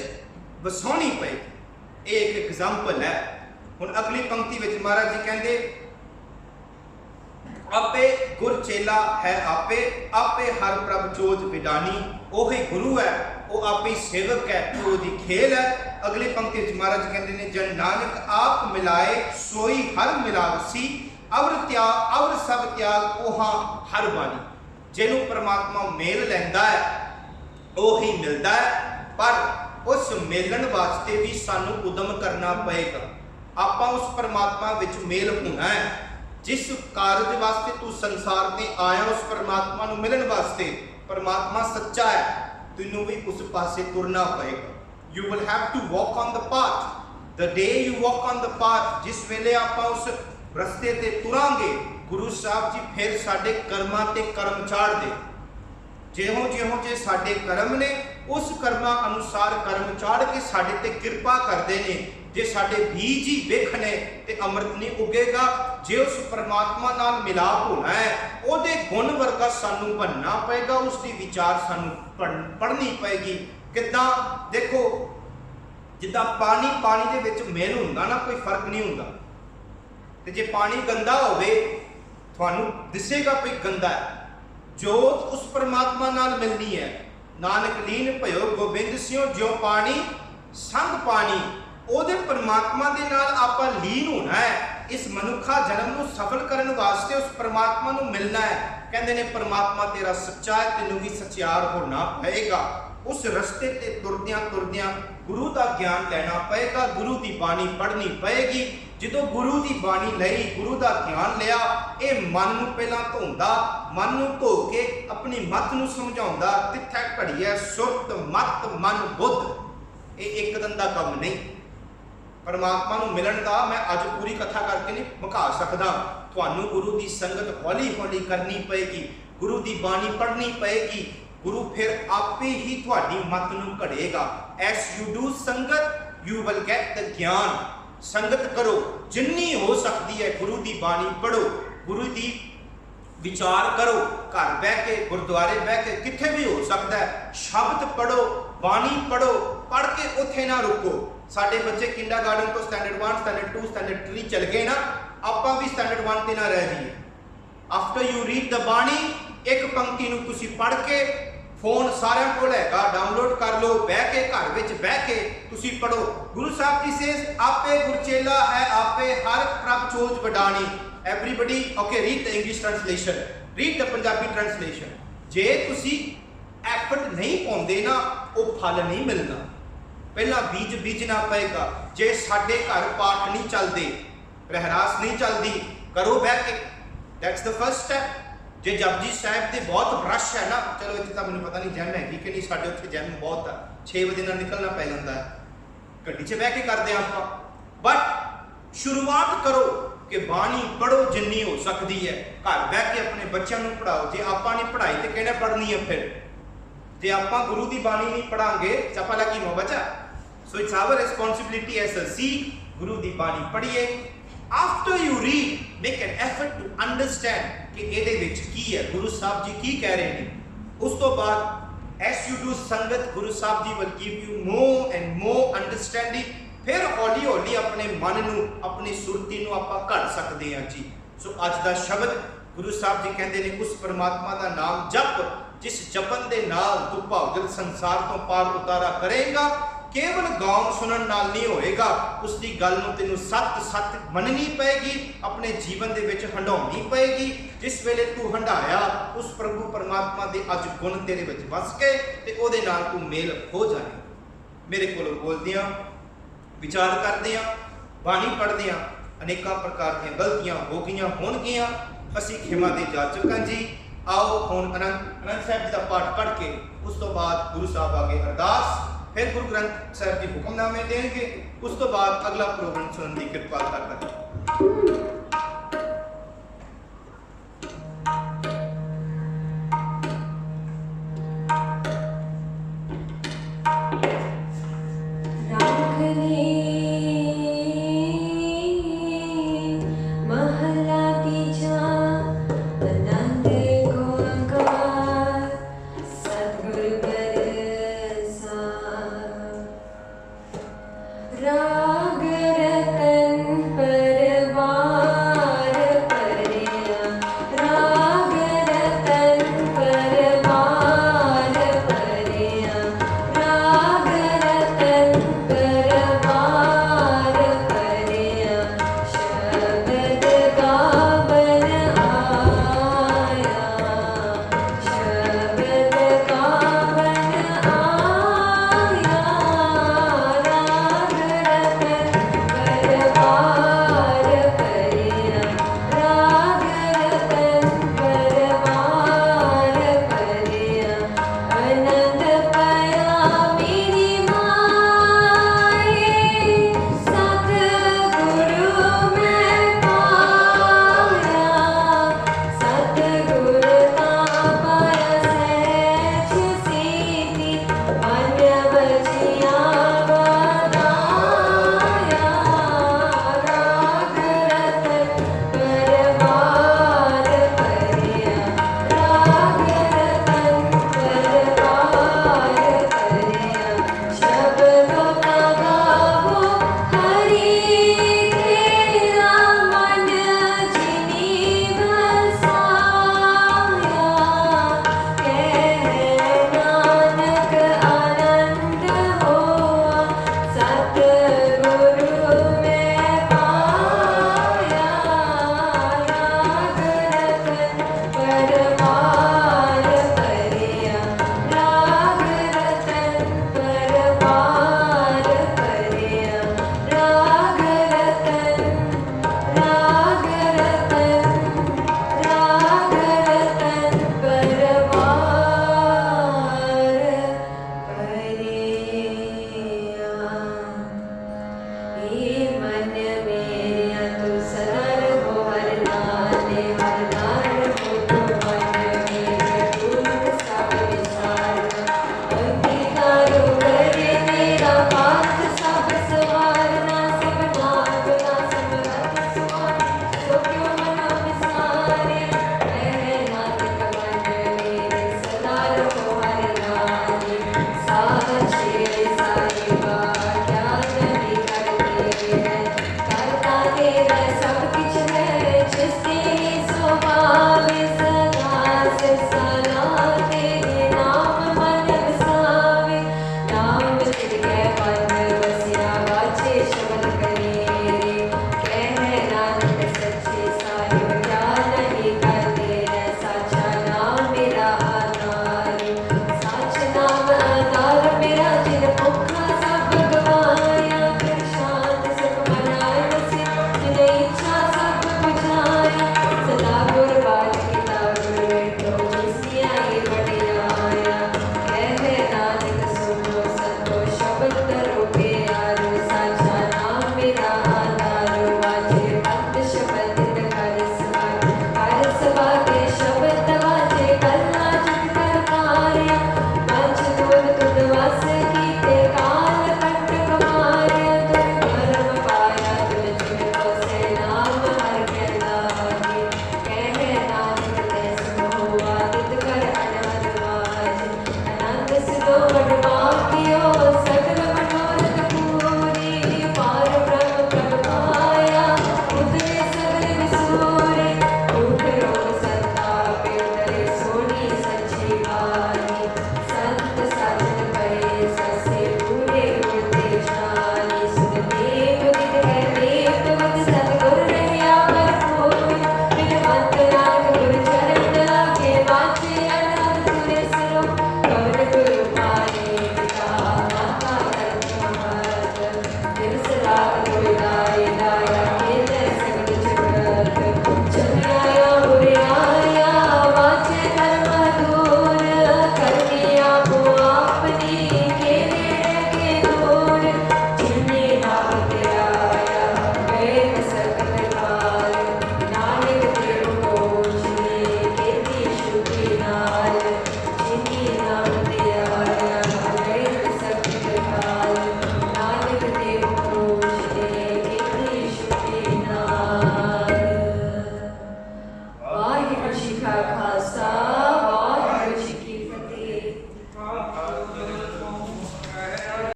वसाउणी पएगी एक एग्जाम्पल है हुण अगली पंक्ति विच महाराज जी कहंदे आपे गुर चेला है आपे, आपे हर प्रभ चोज विडानी। ओही गुरु है, वो आपे सेवक है, तो दी खेल है। अगली पंक्ति च महाराज कहते ने जन नानक आप मिलाए सोई हर मिलावसी, अवर त्याग अवर सब त्याग ओहा हर बानी। जिन्हों परमात्मा मेल लैंदा है ਉਹੀ मिलता है, पर उस मेलन वास्ते भी सानू उदम करना पएगा। आपां उस परमात्मा विच मेल होना है। जिस कारज वास्ते तू संसार में आया उस परमात्मा नू मिलन वास्ते, परमात्मा सच्चा है, तैनू भी उस पासे तुरना पएगा। You will have to walk on the path. The day you walk on the path, जिस वेले आपां उस रस्ते ते तुरांगे, गुरु साहब जी फिर साडे कर्मां ते कर्म चाड़ दे। ਜਿਹੋ ਜਿਹੋ ਜੇ ਸਾਡੇ ਕਰਮ ਨੇ ਉਸ ਕਰਮਾਂ ਅਨੁਸਾਰ ਕਰਮ ਚਾੜ ਕੇ ਸਾਡੇ ਤੇ ਕਿਰਪਾ ਕਰਦੇ ਨੇ। ਜੇ ਸਾਡੇ ਬੀਜ ਹੀ ਵਿਖ ਨੇ ਤੇ ਅੰਮ੍ਰਿਤ ਨਹੀਂ ਉਗੇਗਾ। ਜੇ ਉਸ ਪਰਮਾਤਮਾ ਨਾਲ ਮਿਲਾਪ ਹੋਣਾ ਹੈ, ਉਹਦੇ ਗੁਣ ਵਰਗਾ ਸਾਨੂੰ ਬਣਨਾ ਪਏਗਾ। ਉਸ ਦੀ ਵਿਚਾਰ ਸਾਨੂੰ ਪੜ੍ਹਨੀ ਪਏਗੀ। ਕਿੱਦਾਂ ਦੇਖੋ, ਜਿੱਦਾਂ ਪਾਣੀ ਦੇ ਵਿੱਚ ਮੇਲ ਹੁੰਦਾ ਨਾ, ਕੋਈ ਫਰਕ ਨਹੀਂ ਹੁੰਦਾ। ਤੇ ਜੇ ਪਾਣੀ ਗੰਦਾ ਹੋਵੇ ਤੁਹਾਨੂੰ ਦਿਸੇਗਾ ਵੀ ਗੰਦਾ ਹੈ। जोत उस परमात्मा नाल मिलनी है। नानक लीन भयो गोबिंद सिंह जो पानी संग पानी। ओदे परमात्मा दे नाल आपां लीन होना है। इस मनुखा जन्म नूं सफल करन वास्ते उस परमात्मा नूं मिलना है। कहंदे ने परमात्मा तेरा सच्चा है, तैनूं भी सच्चार होना पएगा। उस रस्ते ते तुरदियां तुरदियां गुरु का ज्ञान लेना पएगा। गुरु की बाणी पढ़नी पएगी। ਜਦੋਂ ਗੁਰੂ ਦੀ ਬਾਣੀ ਲਈ, ਗੁਰੂ ਦਾ ਗਿਆਨ ਲਿਆ, ਇਹ ਮਨ ਨੂੰ ਪਹਿਲਾਂ ਧੋਂਦਾ, ਮਨ ਨੂੰ ਧੋ ਕੇ ਆਪਣੀ ਮਤ ਨੂੰ ਸਮਝਾਉਂਦਾ। ਤਿੱਥੈ ਘੜੀਐ ਸੁਰਤ ਮਤ ਮਨ ਬੁੱਧ। ਇਹ ਇੱਕ ਦਿਨ ਦਾ ਕੰਮ ਨਹੀਂ। ਪਰਮਾਤਮਾ ਨੂੰ ਮਿਲਣ ਦਾ ਮੈਂ ਅੱਜ ਪੂਰੀ ਕਥਾ ਕਰਕੇ ਨਹੀਂ ਮੁਕਾ ਸਕਦਾ। ਤੁਹਾਨੂੰ ਗੁਰੂ ਦੀ ਸੰਗਤ ਹੌਲੀ ਹੌਲੀ ਕਰਨੀ ਪਏਗੀ, ਗੁਰੂ ਦੀ ਬਾਣੀ ਪੜ੍ਹਨੀ ਪਏਗੀ। ਗੁਰੂ ਫਿਰ ਆਪੇ ਹੀ ਤੁਹਾਡੀ ਮਤ ਨੂੰ ਘੜੇਗਾ। ਐਸ ਯੂ ਡੂ ਸੰਗਤ ਯੂ ਵਿਲ ਗੈਟ ਦ ਗਿਆਨ। संगत करो जिन्नी हो सकती है, गुरु की बाणी पढ़ो, गुरु की विचार करो। घर बह के, गुरुद्वारे बह के, किथे भी हो सकता है, शब्द पढ़ो, बाणी पढ़ो। पढ़ के उत्थे ना रुको। साडे बच्चे किंडरगार्टन तो स्टैंडर्ड 1, स्टैंडर्ड 2, स्टैंडर्ड 3 चल गए ना, आपां भी स्टैंडर्ड 1 ते ना रह जाइए। आफ्टर यू रीड द बाणी, एक पंक्ति नूं तुसीं पढ़ के, फोन सारे को हैगा, डाउनलोड कर लो, बह के घर में बह के तुसी पढ़ो। गुरु साहब जी से आपे गुरचेला है आपे हर प्रभ चोज वडानी। Everybody okay, read the English translation, read the Punjabi translation. जे तुसी एफर्ट नहीं पाउंदे ना, वो फल नहीं मिलना। पहला बीज बीजना पएगा। जे साडे घर पाठ नहीं चलते, रहरास नहीं चलती, करो बह के, दैट्स द फर्स्ट स्टैप। जे जपजी साहिब के बहुत रश है ना, चलो इतने तो मैंने पता नहीं जैम हैगी कि नहीं, साढ़े उत्थे जैम बहुत है, 6 बजे ना निकलना पै जाता है, गड्डी च बह के करते हैं आप। बट शुरुआत करो कि बाणी पढ़ो जिन्नी हो सकती है। घर बह के अपने बच्चों को पढ़ाओ। जे आपां नहीं पढ़ाई तो कहना पढ़नी है। फिर जे आपां गुरु की बाणी नहीं पढ़ांगे चपा लगी मो बचा। So it's our responsibility as a Sikh, गुरु की बाणी पढ़िए। After you read, make an effort to understand कि ਇਹਦੇ ਵਿੱਚ ਕੀ ਹੈ, ਗੁਰੂ ਸਾਹਿਬ ਜੀ ਕੀ ਕਹਿ ਰਹੇ ਨੇ। ਉਸ ਤੋਂ ਬਾਅਦ ਐਸ ਯੂ ਡੂ ਸੰਗਤ, Guru Sahib ji will give you more and more understanding. ਫਿਰ ਹੌਲੀ ਹੌਲੀ ਆਪਣੇ ਮਨ ਨੂੰ, ਆਪਣੀ ਸੁਰਤੀ ਨੂੰ ਆਪਾਂ ਘੜ ਸਕਦੇ ਹਾਂ ਜੀ। ਸੋ ਅੱਜ ਦਾ ਸ਼ਬਦ ਗੁਰੂ ਸਾਹਿਬ ਜੀ ਕਹਿੰਦੇ ਨੇ, ਉਸ ਪਰਮਾਤਮਾ ਦਾ ਨਾਮ ਜਪ, ਜਿਸ ਜਪਨ ਦੇ ਨਾਲ ਤੂੰ ਭਵਜਲ ਸੰਸਾਰ ਤੋਂ ਪਾਰ ਉਤਾਰਾ ਕਰੇਗਾ। केवल गाउन सुनन नाल नहीं होएगा, उसकी गल नूं तैनूं सत सत मननी पएगी, अपने जीवन दे विच हंडाउणी पएगी। जिस वेले तू हंडाया, उस प्रभु परमात्मा दे अज गुण तेरे विच वस के ते ओदे नाल तू मेल हो जाए। मेरे कोलों बोलदियां, विचार करदियां, बाणी पढ़दियां अनेकां प्रकार दी गलतियां हो गईयां होणगीਆਂ। असीं खिमा दे जाचक हां जी। आओ हुण आनंद साहिब जी दा पाठ पढ़ के उस तो बाद गुरु साहब आगे अरदास, फिर गुरु ग्रंथ साहिब जी हुक्मनामे देंगे। उस तो बाद अगला प्रोग्राम सुनने की कृपा करें।